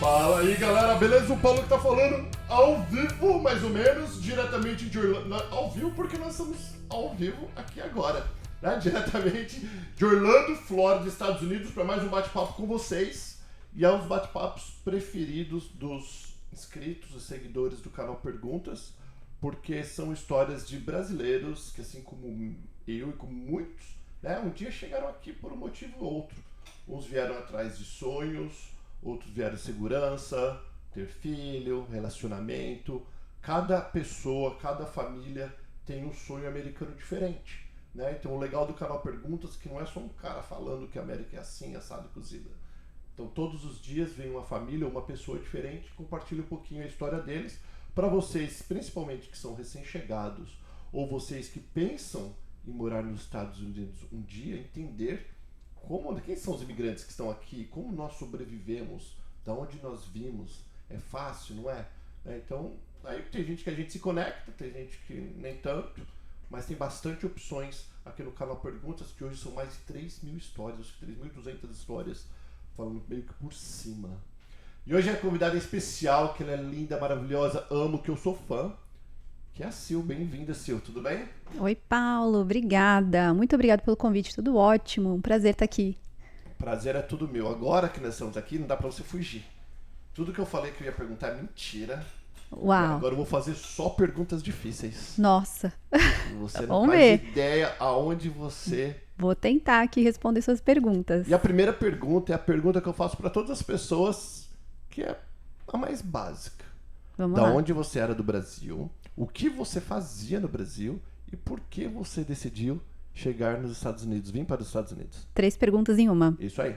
Fala aí, galera, beleza? O Paulo que tá falando ao vivo, mais ou menos, diretamente de Orlando. Ao vivo porque nós estamos ao vivo aqui agora, né? Diretamente de Orlando, Flórida, Estados Unidos, para mais um bate-papo com vocês. E é um dos bate-papos preferidos dos inscritos e seguidores do canal Perguntas, porque são histórias de brasileiros que, assim como eu e como muitos, né, um dia chegaram aqui por um motivo ou outro. Uns vieram atrás de sonhos, outros vieram de segurança, ter filho, relacionamento. Cada pessoa, cada família tem um sonho americano diferente, né? Então o legal do canal Perguntas é que não é só um cara falando que a América é assim, assado e cozida. Então todos os dias vem uma família ou uma pessoa diferente e compartilha um pouquinho a história deles para vocês, principalmente que são recém-chegados ou vocês que pensam em morar nos Estados Unidos um dia, entender quem são os imigrantes que estão aqui, como nós sobrevivemos, da onde nós vimos, é fácil, não é? Então, aí tem gente que a gente se conecta, tem gente que nem tanto, mas tem bastante opções aqui no canal Perguntas, que hoje são mais de 3.000 histórias, 3.200 histórias, falando meio que por cima. E hoje é a convidada especial, que ela é linda, maravilhosa, amo, que eu sou fã, que é a Sil. Bem-vinda, Sil, tudo bem? Oi, Paulo, obrigada. Muito obrigada pelo convite, tudo ótimo. Um prazer estar aqui. Prazer é tudo meu. Agora que nós estamos aqui, não dá pra você fugir. Tudo que eu falei que eu ia perguntar é mentira. Uau. Agora eu vou fazer só perguntas difíceis. Nossa. Você não Vamos faz ver. ideia aonde você... Vou tentar aqui responder suas perguntas. E a primeira pergunta é a pergunta que eu faço pra todas as pessoas, que é a mais básica. Vamos Da lá. onde você era do Brasil, o que você fazia no Brasil e por que você decidiu chegar nos Estados Unidos, vir para os Estados Unidos. 3 perguntas em uma. Isso aí.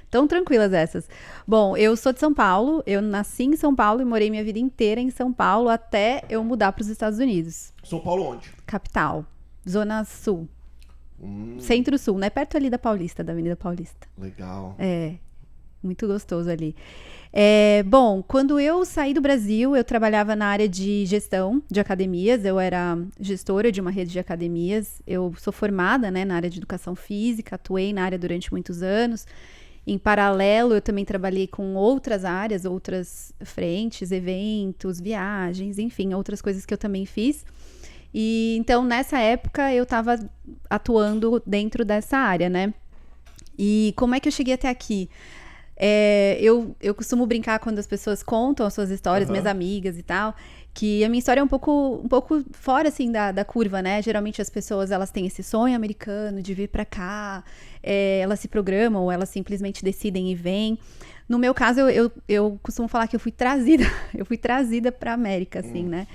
Tão tranquilas essas. Bom, eu sou de São Paulo, eu nasci em São Paulo e morei minha vida inteira em São Paulo até eu mudar para os Estados Unidos. São Paulo onde? Capital, Zona Sul, Centro-Sul, né? Perto ali da Paulista, da Avenida Paulista. Legal. É, muito gostoso ali. Bom, quando eu saí do Brasil, eu trabalhava na área de gestão de academias, eu era gestora de uma rede de academias, eu sou formada, né, na área de educação física, atuei na área durante muitos anos. Em paralelo, eu também trabalhei com outras áreas, outras frentes, eventos, viagens, enfim, outras coisas que eu também fiz. E então, nessa época, eu estava atuando dentro dessa área, né? E como é que eu cheguei até aqui? Eu costumo brincar quando as pessoas contam as suas histórias, minhas amigas e tal, que a minha história é um pouco fora, assim, da curva, né? Geralmente as pessoas, elas têm esse sonho americano de vir pra cá, elas se programam, ou elas simplesmente decidem e vêm. No meu caso, eu costumo falar que eu fui trazida pra América, assim, né?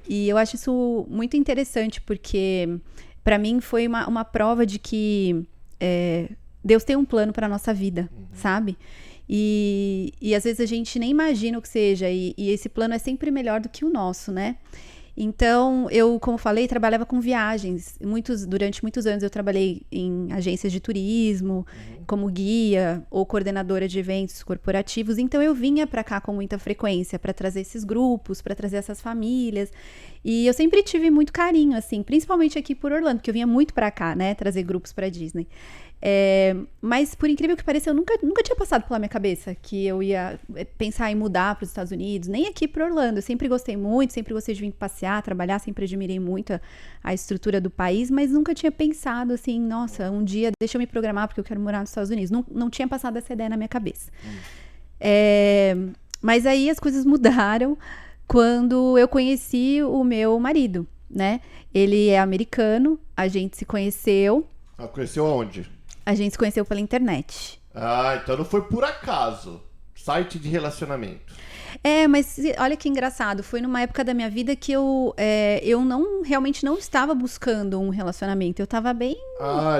E eu acho isso muito interessante, porque pra mim foi uma prova de que Deus tem um plano para nossa vida, sabe? E às vezes a gente nem imagina o que seja, e esse plano é sempre melhor do que o nosso, né? Então, eu, como falei, trabalhava com viagens. Durante muitos anos eu trabalhei em agências de turismo, como guia ou coordenadora de eventos corporativos. Então, eu vinha para cá com muita frequência para trazer esses grupos, para trazer essas famílias. E eu sempre tive muito carinho, assim, principalmente aqui por Orlando, porque eu vinha muito para cá, né, trazer grupos para Disney. Mas, por incrível que pareça, eu nunca tinha passado pela minha cabeça que eu ia pensar em mudar para os Estados Unidos, nem aqui para Orlando. Eu sempre gostei muito, sempre gostei de vir passear, trabalhar, sempre admirei muito a estrutura do país, mas nunca tinha pensado assim, nossa, um dia deixa eu me programar porque eu quero morar nos Estados Unidos. Não tinha passado essa ideia na minha cabeça. Mas aí as coisas mudaram quando eu conheci o meu marido, né? Ele é americano, a gente se conheceu. Conheceu aonde? A gente se conheceu pela internet. Então não foi por acaso. Site de relacionamento. Mas olha que engraçado. Foi numa época da minha vida que eu realmente não estava buscando um relacionamento. Eu estava bem...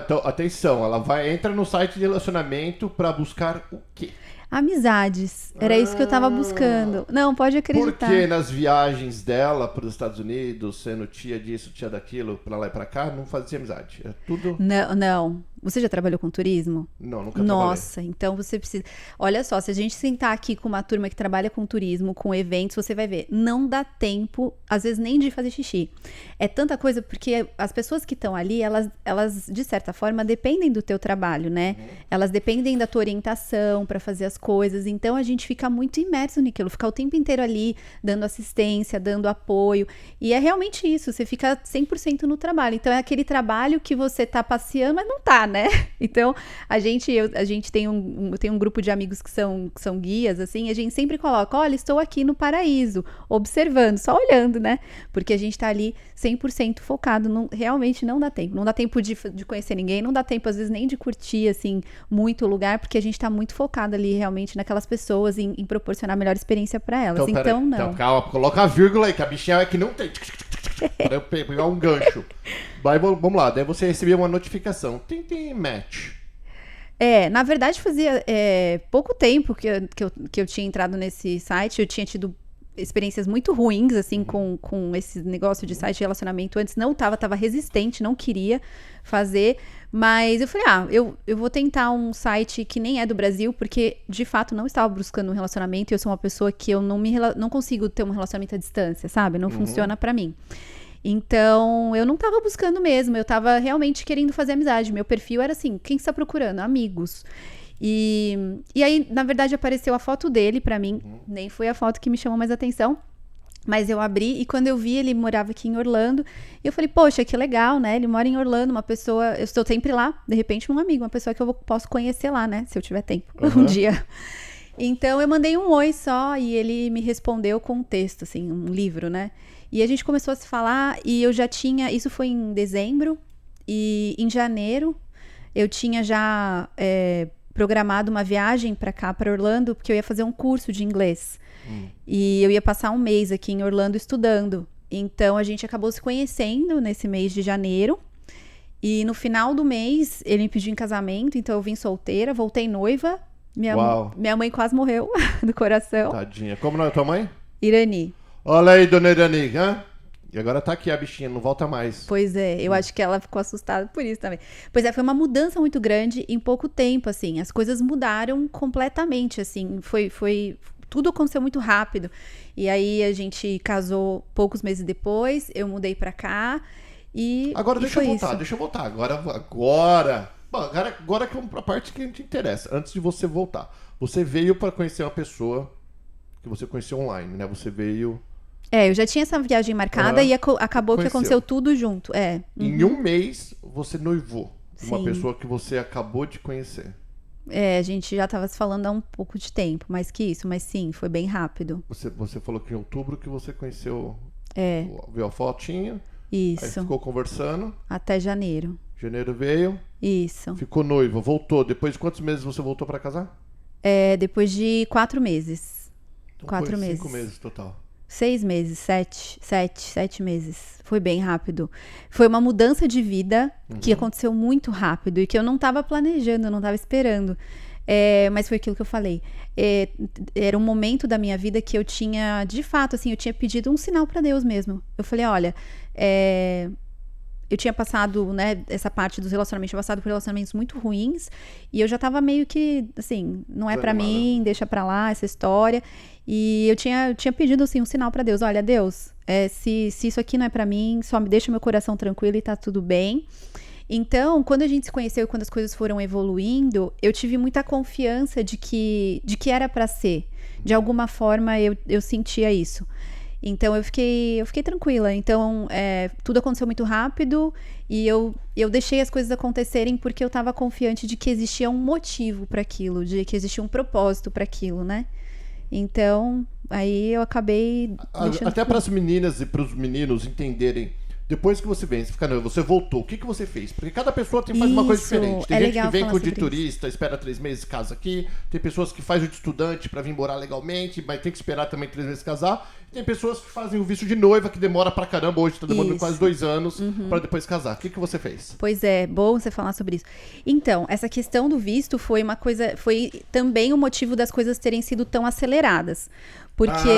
Então, atenção. Ela entra no site de relacionamento pra buscar o quê? Amizades. Era isso que eu tava buscando. Não, pode acreditar. Porque nas viagens dela para os Estados Unidos, sendo tia disso, tia daquilo, pra lá e pra cá, não fazia amizade. É tudo... Não. Você já trabalhou com turismo? Não, nunca Nossa, então você precisa... Olha só, se a gente sentar aqui com uma turma que trabalha com turismo, com eventos, você vai ver, não dá tempo, às vezes, nem de fazer xixi. É tanta coisa, porque as pessoas que estão ali, elas, de certa forma, dependem do teu trabalho, né? Elas dependem da tua orientação para fazer as coisas. Então, a gente fica muito imerso naquilo, fica o tempo inteiro ali, dando assistência, dando apoio. E é realmente isso, você fica 100% no trabalho. Então, é aquele trabalho que você tá passeando, mas não tá, né? Então, a gente tem um grupo de amigos que são guias, assim, a gente sempre coloca, olha, estou aqui no paraíso, observando, só olhando, né? Porque a gente tá ali 100% focado, realmente não dá tempo. Não dá tempo de conhecer ninguém, não dá tempo, às vezes, nem de curtir, assim, muito o lugar, porque a gente tá muito focado ali, realmente, naquelas pessoas, em proporcionar a melhor experiência pra elas. Então não. Então, calma, coloca a vírgula aí, que a bichinha é que não tem. Para eu pegar um gancho. Vamos lá, daí você recebia uma notificação. Tem match. Na verdade, fazia pouco tempo que eu tinha entrado nesse site. Eu tinha tido experiências muito ruins, assim, com esse negócio de site de relacionamento. Antes não tava resistente, não queria fazer. Mas eu falei, eu vou tentar um site que nem é do Brasil, porque, de fato, não estava buscando um relacionamento. E eu sou uma pessoa que eu não consigo ter um relacionamento à distância, sabe? Não funciona pra mim. Então, eu não tava buscando mesmo. Eu tava realmente querendo fazer amizade. Meu perfil era assim, quem está procurando? Amigos. E aí, na verdade, apareceu a foto dele pra mim. Nem foi a foto que me chamou mais atenção. Mas eu abri e quando eu vi, ele morava aqui em Orlando. E eu falei, poxa, que legal, né? Ele mora em Orlando, uma pessoa... Eu estou sempre lá, de repente um amigo, uma pessoa que eu posso conhecer lá, né? Se eu tiver tempo, um dia. Então, eu mandei um oi só e ele me respondeu com um texto, assim, um livro, né? E a gente começou a se falar e eu já tinha... Isso foi em dezembro e em janeiro eu tinha já programado uma viagem para cá, para Orlando, porque eu ia fazer um curso de inglês. E eu ia passar um mês aqui em Orlando estudando. Então, a gente acabou se conhecendo nesse mês de janeiro. E no final do mês, ele me pediu em casamento. Então, eu vim solteira, voltei noiva. Minha mãe quase morreu do coração. Tadinha. Como não é tua mãe? Irani. Olha aí, dona Irani. E agora tá aqui a bichinha, não volta mais. Pois é, eu acho que ela ficou assustada por isso também. Pois é, foi uma mudança muito grande em pouco tempo, assim. As coisas mudaram completamente, assim. Tudo aconteceu muito rápido. E aí a gente casou poucos meses depois, eu mudei pra cá e agora deixa eu voltar. Agora. Bom, agora que é a parte que a gente interessa. Antes de você voltar. Você veio pra conhecer uma pessoa que você conheceu online, né? Você veio... eu já tinha essa viagem marcada e acabou que aconteceu tudo junto. Em um mês, você noivou de uma Sim. pessoa que você acabou de conhecer. A gente já estava se falando há um pouco de tempo, mais que isso, mas sim, foi bem rápido. Você falou que em outubro que você conheceu, viu a fotinha, Isso. aí ficou conversando. Até janeiro. Janeiro veio. Isso. Ficou noiva, voltou. Depois de quantos meses você voltou pra casar? Depois de 4 meses. Então 4 meses. 5 meses total. 6 meses, 7 meses. Foi bem rápido. Foi uma mudança de vida que aconteceu muito rápido e que eu não estava planejando, eu não estava esperando. Mas foi aquilo que eu falei. Era um momento da minha vida que eu tinha, de fato, assim, eu tinha pedido um sinal para Deus mesmo. Eu falei, olha, eu tinha passado, né, essa parte dos relacionamentos, tinha passado por relacionamentos muito ruins e eu já tava meio que, assim, não é pra mim, deixa pra lá essa história. E eu tinha pedido, assim, um sinal pra Deus. Olha, Deus, se isso aqui não é pra mim, só me deixa meu coração tranquilo e tá tudo bem. Então, quando a gente se conheceu e quando as coisas foram evoluindo, eu tive muita confiança de que era pra ser. De alguma forma, eu sentia isso. Então, eu fiquei tranquila. Então, tudo aconteceu muito rápido e eu deixei as coisas acontecerem porque eu estava confiante de que existia um motivo para aquilo, de que existia um propósito para aquilo, né? Então, aí eu acabei deixando... Até para as meninas e para os meninos entenderem, depois que você vem, você voltou, o que você fez? Porque cada pessoa faz uma coisa diferente. Tem gente que vem de turista, espera 3 meses, casa aqui. Tem pessoas que fazem o de estudante para vir morar legalmente, mas tem que esperar também 3 meses casar. E tem pessoas que fazem o visto de noiva, que demora pra caramba. Hoje tá demorando quase 2 anos para depois casar. O que você fez? Pois é, bom você falar sobre isso. Então, essa questão do visto foi uma coisa, foi também o motivo das coisas terem sido tão aceleradas. Porque...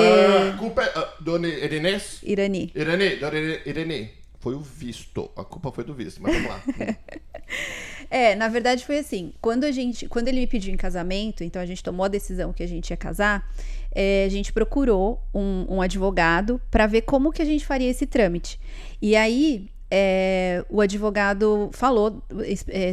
A culpa é... Dona Irene? Irani. Dona Irene. Foi o visto. A culpa foi do visto, mas vamos lá. Na verdade foi assim. Quando ele me pediu em casamento, então a gente tomou a decisão que a gente ia casar, a gente procurou um advogado para ver como que a gente faria esse trâmite. E aí, o advogado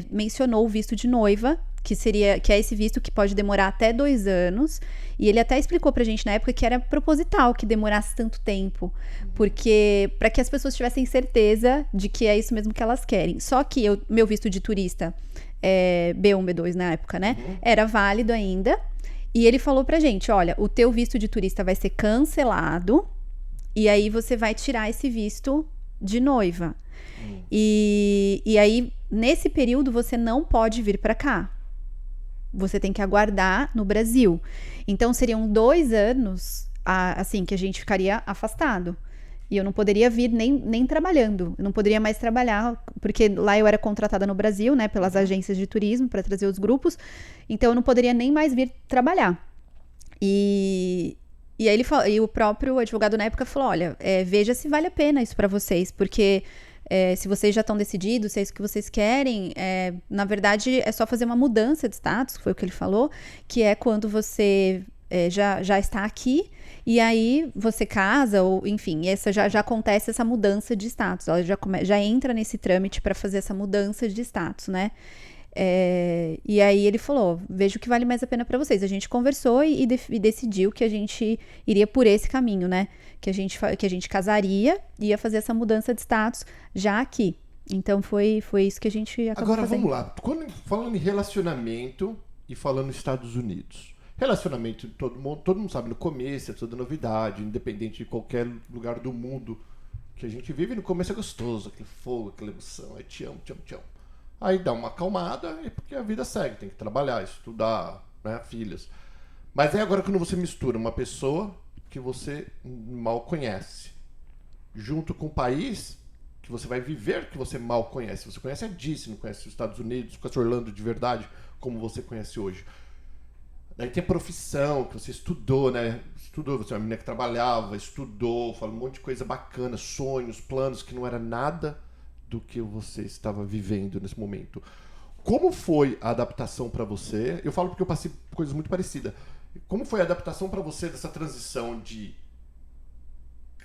mencionou o visto de noiva, que é esse visto que pode demorar até 2 anos. E ele até explicou pra gente na época que era proposital que demorasse tanto tempo, porque para que as pessoas tivessem certeza de que é isso mesmo que elas querem. Só que meu visto de turista, B1, B2 na época, né, era válido ainda. E ele falou pra gente, olha, o teu visto de turista vai ser cancelado e aí você vai tirar esse visto de noiva. E aí, nesse período, você não pode vir pra cá. Você tem que aguardar no Brasil. Então, seriam 2 anos, assim, que a gente ficaria afastado. E eu não poderia vir nem trabalhando. Eu não poderia mais trabalhar, porque lá eu era contratada no Brasil, né, pelas agências de turismo, para trazer os grupos. Então, eu não poderia nem mais vir trabalhar. E aí e o próprio advogado na época falou, olha, veja se vale a pena isso para vocês, porque... se vocês já estão decididos, se é isso que vocês querem, na verdade é só fazer uma mudança de status, foi o que ele falou, que é quando você já está aqui e aí você casa, ou enfim, já acontece essa mudança de status, ela já entra nesse trâmite para fazer essa mudança de status, né? E aí ele falou, veja o que vale mais a pena para vocês. A gente conversou e decidiu que a gente iria por esse caminho, né? Que a gente casaria e ia fazer essa mudança de status já aqui. Então foi isso que a gente acabou fazendo. Agora vamos lá. Falando em relacionamento e falando nos Estados Unidos. Relacionamento, todo mundo sabe, no começo é toda novidade, independente de qualquer lugar do mundo que a gente vive, no começo é gostoso, aquele fogo, aquela emoção, te amo, te amo, te amo. Aí dá uma acalmada, porque a vida segue, tem que trabalhar, estudar, né, filhos. Mas aí agora quando você mistura uma pessoa que você mal conhece, junto com um país que você vai viver que você mal conhece. Você conhece a DC, não conhece os Estados Unidos, conhece Orlando de verdade, como você conhece hoje. Daí tem a profissão que você estudou, né? Você é uma menina que trabalhava, estudou, falou um monte de coisa bacana, sonhos, planos, que não era nada do que você estava vivendo nesse momento. Como foi a adaptação para você? Eu falo porque eu passei por coisas muito parecidas. Como foi a adaptação para você dessa transição de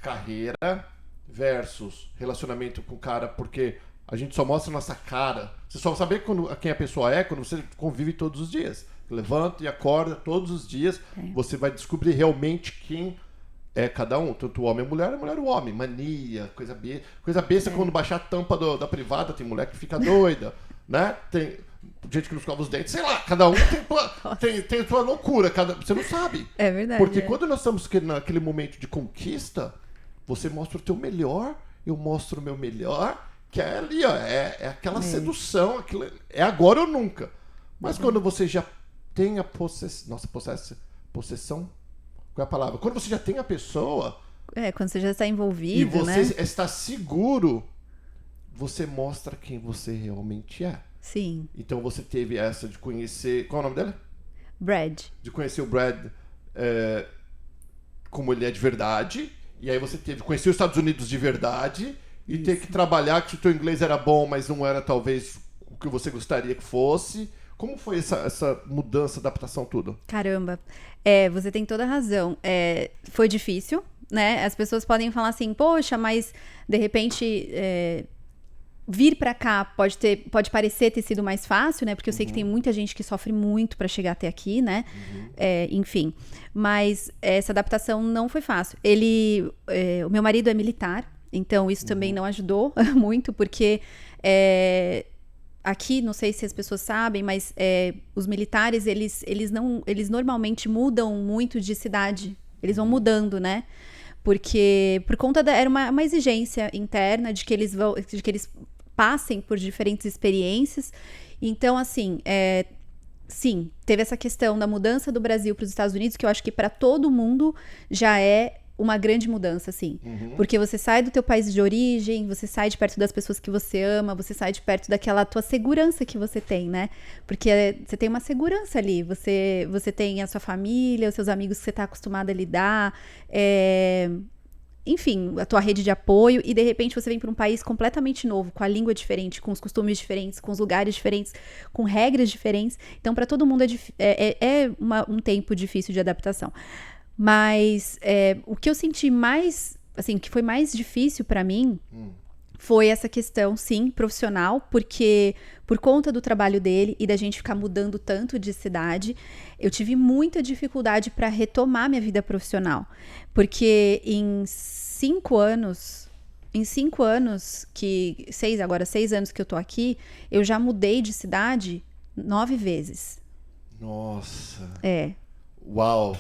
carreira versus relacionamento com o cara? Porque a gente só mostra a nossa cara. Você só sabe quem a pessoa é quando você convive todos os dias. Levanta e acorda todos os dias. Você vai descobrir realmente quem é cada um. Tanto o homem é mulher o homem. Mania, coisa besta. Quando baixar a tampa da privada, tem mulher que fica doida, né? Tem gente que não escova os dentes. Sei lá, cada um tem sua loucura. Você não sabe. É verdade. Porque quando nós estamos naquele momento de conquista, você mostra o teu melhor, eu mostro o meu melhor, que é ali, ó. É aquela sedução. É agora ou nunca. Mas quando você já tem a possessão... Nossa, possessão? Qual é a palavra? Quando você já tem a pessoa... quando você já está envolvido, e você, né? Está seguro, você mostra quem você realmente é. Sim. Então você teve essa de conhecer... Qual é o nome dele? Brad. De conhecer o Brad como ele é de verdade. E aí você teve conhecer os Estados Unidos de verdade. E ter que trabalhar, que o teu inglês era bom, mas não era talvez o que você gostaria que fosse. Como foi essa mudança, adaptação, tudo? Caramba, você tem toda a razão. Foi difícil, né? As pessoas podem falar assim, poxa, mas de repente vir pra cá pode parecer ter sido mais fácil, né? Porque eu sei que tem muita gente que sofre muito pra chegar até aqui, né? Enfim, mas essa adaptação não foi fácil. O meu marido é militar, então isso também não ajudou muito, porque... Aqui, não sei se as pessoas sabem, mas os militares, eles normalmente mudam muito de cidade. Eles vão mudando, né? Porque por conta era uma exigência interna de que eles passem por diferentes experiências. Então, assim, sim, teve essa questão da mudança do Brasil para os Estados Unidos, que eu acho que para todo mundo já é uma grande mudança, assim. Porque você sai do teu país de origem, você sai de perto das pessoas que você ama, você sai de perto daquela tua segurança que você tem, né? Porque você tem uma segurança ali, você tem a sua família, os seus amigos que você tá acostumado a lidar, enfim, a tua rede de apoio, e de repente você vem para um país completamente novo, com a língua diferente, com os costumes diferentes, com os lugares diferentes, com regras diferentes. Então, para todo mundo um tempo difícil de adaptação. Mas o que eu senti mais, assim, que foi mais difícil pra mim foi essa questão, sim, profissional, porque por conta do trabalho dele e da gente ficar mudando tanto de cidade, eu tive muita dificuldade para retomar minha vida profissional. Porque em 5 anos, agora 6 anos que eu tô aqui, eu já mudei de cidade 9 vezes. Nossa. É. Uau.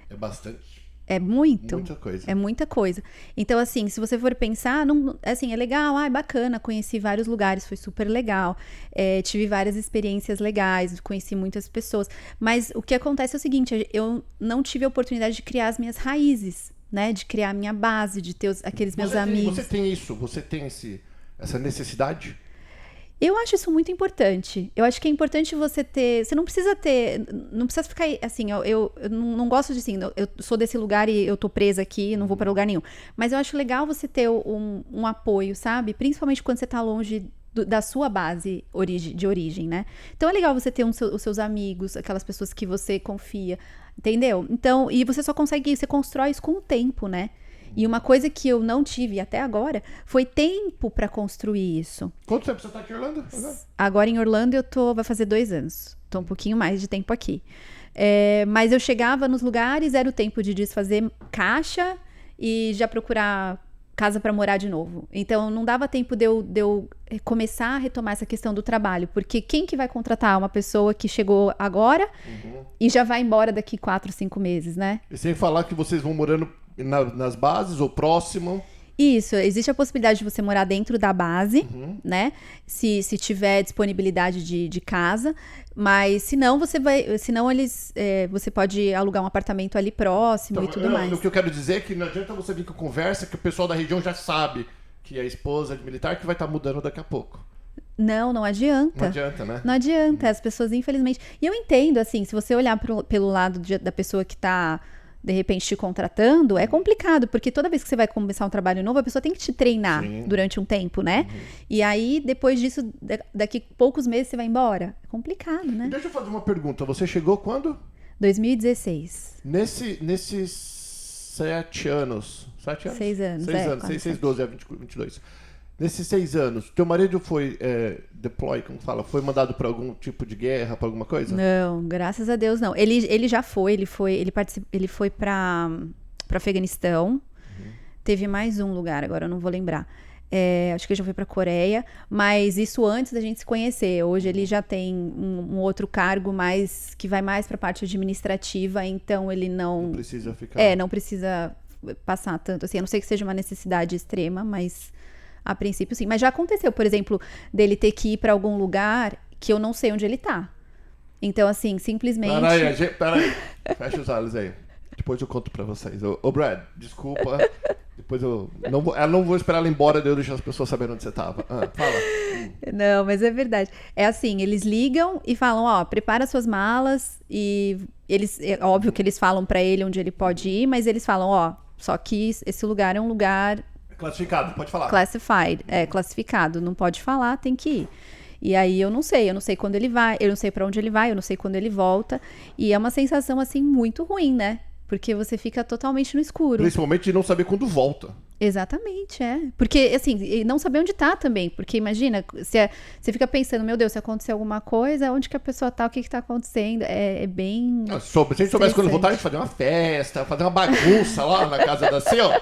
É bastante. É muito. Muita coisa. É muita coisa. Então, assim, se você for pensar, não, assim, é legal, é bacana, conheci vários lugares, foi super legal. Tive várias experiências legais, conheci muitas pessoas. Mas o que acontece é o seguinte, eu não tive a oportunidade de criar as minhas raízes, né? De criar a minha base, de ter aqueles meus amigos. Você tem isso? Você tem essa necessidade? Eu acho isso muito importante. Eu acho que é importante você ter. Você não precisa ter. Não precisa ficar assim. Eu não gosto de assim. Eu sou desse lugar e eu tô presa aqui, não vou para lugar nenhum. Mas eu acho legal você ter um apoio, sabe? Principalmente quando você tá longe da sua base de origem, né? Então é legal você ter os seus amigos, aquelas pessoas que você confia, entendeu? Então, e você só consegue. Você constrói isso com o tempo, né? E uma coisa que eu não tive até agora foi tempo para construir isso. Quanto tempo você tá aqui em Orlando? Agora em Orlando vai fazer 2 anos. Tô um pouquinho mais de tempo aqui. Mas eu chegava nos lugares, era o tempo de desfazer caixa e já procurar casa para morar de novo. Então não dava tempo de eu começar a retomar essa questão do trabalho, porque quem que vai contratar uma pessoa que chegou agora e já vai embora daqui 4, 5 meses, né? E sem falar que vocês vão morando nas bases ou próximo? Isso, existe a possibilidade de você morar dentro da base, né? Se tiver disponibilidade de casa, mas se não, você pode alugar um apartamento ali próximo e tudo mais. O que eu quero dizer é que não adianta você vir com conversa que o pessoal da região já sabe que a esposa de militar que vai estar mudando daqui a pouco. Não adianta. Não adianta, né? Não adianta, as pessoas, infelizmente... E eu entendo, assim, se você olhar pelo lado da pessoa que está... de repente te contratando, é complicado, porque toda vez que você vai começar um trabalho novo, a pessoa tem que te treinar durante um tempo, né? E aí, depois disso, daqui poucos meses você vai embora. É complicado, né? Deixa eu fazer uma pergunta. Você chegou quando? 2016. Nesses 7 anos... 7 anos? 6 anos, 6 anos, 6, 12, 22. Nesses 6 anos, teu marido foi deploy, como fala? Foi mandado para algum tipo de guerra, para alguma coisa? Não, graças a Deus não. Ele já foi, ele foi para Afeganistão. Teve mais um lugar, agora eu não vou lembrar. Acho que ele já foi para Coreia, mas isso antes da gente se conhecer. Hoje ele já tem um outro cargo mais que vai mais para a parte administrativa, então ele não precisa ficar. Não precisa passar tanto assim, a não ser que seja uma necessidade extrema, mas a princípio, sim. Mas já aconteceu, por exemplo, dele ter que ir pra algum lugar que eu não sei onde ele tá. Então, assim, simplesmente... Peraí. Fecha os olhos aí. Depois eu conto pra vocês. Ô, Brad, desculpa. Depois eu não vou esperar ela embora de eu deixar as pessoas saberem onde você tava. Fala. Não, mas é verdade. É assim, eles ligam e falam, prepara suas malas. E eles, é óbvio que eles falam pra ele onde ele pode ir, mas eles falam, só que esse lugar é um lugar... Classificado, pode falar. Classified, classificado, não pode falar, tem que ir. E aí eu não sei quando ele vai, eu não sei pra onde ele vai, eu não sei quando ele volta. E é uma sensação, assim, muito ruim, né? Porque você fica totalmente no escuro. Principalmente de não saber quando volta. Exatamente, Porque, assim, e não saber onde tá também. Porque imagina, você fica pensando, meu Deus, se acontecer alguma coisa, onde que a pessoa tá, o que que tá acontecendo? É bem... Se a gente soubesse quando voltar, a gente fazer uma festa, fazer uma bagunça lá na casa da senhora.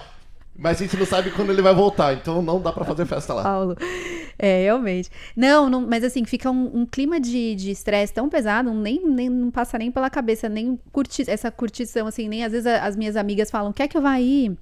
Mas a gente não sabe quando ele vai voltar, então não dá pra fazer festa lá. Paulo, realmente. Não, mas assim, fica um clima de estresse tão pesado, nem não passa nem pela cabeça, nem essa curtição, assim, nem às vezes as minhas amigas falam, quer que eu vá aí?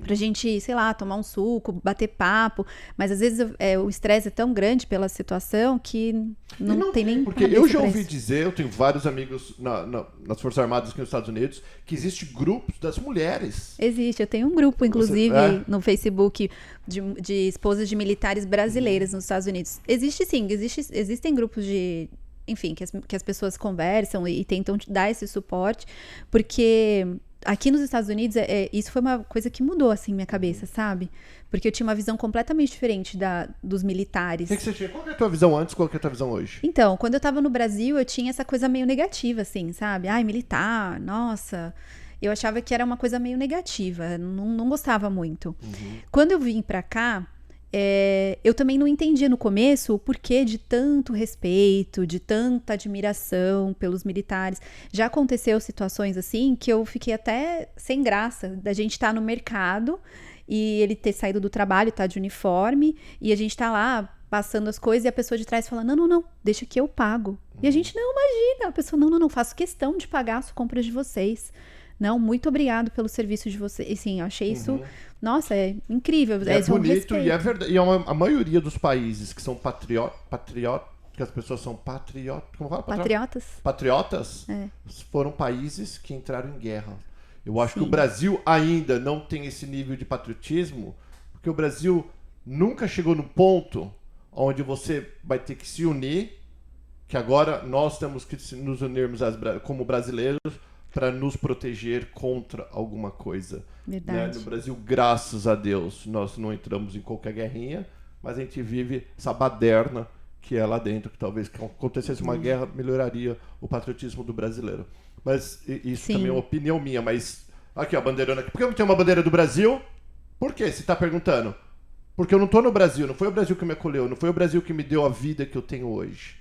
Pra gente, sei lá, tomar um suco, bater papo, mas às vezes o estresse é tão grande pela situação que não tem nem... Porque eu já ouvi dizer, eu tenho vários amigos nas Forças Armadas aqui nos Estados Unidos, que existe grupos das mulheres. Existe, eu tenho um grupo, inclusive, no Facebook de esposas de militares brasileiras nos Estados Unidos. Existe sim, existem grupos de... Enfim, que as pessoas conversam e tentam dar esse suporte, porque... Aqui nos Estados Unidos, isso foi uma coisa que mudou, assim, minha cabeça, sabe? Porque eu tinha uma visão completamente diferente dos militares. O que você tinha? Qual que é a tua visão antes, qual que é a tua visão hoje? Então, quando eu tava no Brasil, eu tinha essa coisa meio negativa, assim, sabe? Ai, militar, nossa... Eu achava que era uma coisa meio negativa, não gostava muito. Quando eu vim pra cá, eu também não entendia no começo o porquê de tanto respeito, de tanta admiração pelos militares. Já aconteceu situações assim que eu fiquei até sem graça da gente estar no mercado e ele ter saído do trabalho, tá de uniforme, e a gente tá lá passando as coisas e a pessoa de trás fala, não, deixa que eu pago. E a gente, não, imagina, a pessoa, não, faço questão de pagar as compras de vocês. Não, muito obrigado pelo serviço de vocês. E sim, eu achei isso, nossa, é incrível. É bonito e é verdade. E a maioria dos países que são que as pessoas são como fala? Patriotas foram países que entraram em guerra. Eu acho que o Brasil ainda não tem esse nível de patriotismo, porque o Brasil nunca chegou no ponto onde você vai ter que se unir, que agora nós temos que nos unirmos como brasileiros para nos proteger contra alguma coisa. Verdade. Né? No Brasil, graças a Deus, nós não entramos em qualquer guerrinha, mas a gente vive essa baderna que é lá dentro, que talvez acontecesse uma guerra, melhoraria o patriotismo do brasileiro. Mas isso também é uma opinião minha, mas aqui ó, a bandeirona aqui. Por que eu não tenho uma bandeira do Brasil? Por quê? Você está perguntando? Porque eu não estou no Brasil, não foi o Brasil que me acolheu, não foi o Brasil que me deu a vida que eu tenho hoje.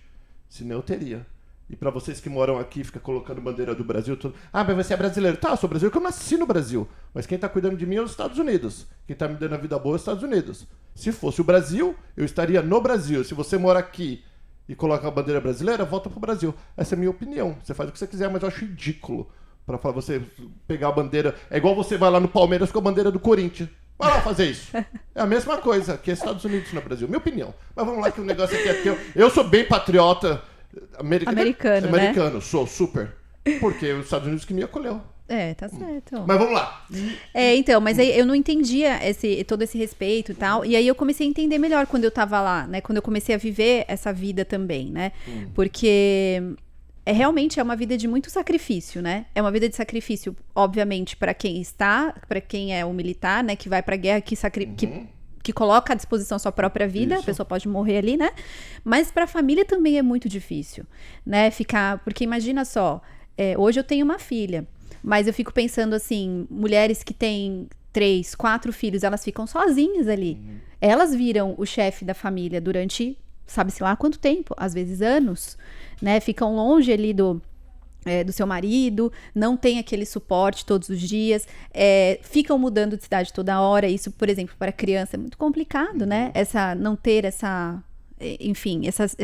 Senão eu teria. E pra vocês que moram aqui, fica colocando bandeira do Brasil, tudo. Ah, mas você é brasileiro. Tá, eu sou brasileiro porque eu nasci no Brasil. Mas quem tá cuidando de mim é os Estados Unidos. Quem tá me dando a vida boa é os Estados Unidos. Se fosse o Brasil, eu estaria no Brasil. Se você mora aqui e coloca a bandeira brasileira, volta pro Brasil. Essa é a minha opinião. Você faz o que você quiser, mas eu acho ridículo pra você pegar a bandeira. É igual você vai lá no Palmeiras com a bandeira do Corinthians. Vai lá fazer isso. É a mesma coisa que é Estados Unidos no Brasil. Minha opinião. Mas vamos lá que o negócio aqui é teu. Eu sou bem patriota. Americano, sou super. Porque os Estados Unidos que me acolheu. Tá certo. Mas vamos lá. Então, mas aí eu não entendia todo esse respeito e tal. E aí eu comecei a entender melhor quando eu tava lá, né? Quando eu comecei a viver essa vida também, né? Porque realmente é uma vida de muito sacrifício, né? É uma vida de sacrifício, obviamente, para quem é o militar, né? Que vai pra guerra, que coloca à disposição a sua própria vida, a pessoa pode morrer ali, né? Mas para a família também é muito difícil, né? Porque imagina só, hoje eu tenho uma filha, mas eu fico pensando assim, mulheres que têm 3, 4 filhos, elas ficam sozinhas ali. Elas viram o chefe da família durante, sabe-se lá quanto tempo, às vezes anos, né? Ficam longe ali do seu marido, não tem aquele suporte todos os dias, ficam mudando de cidade toda hora. Isso, por exemplo, para criança é muito complicado, né? Não ter essa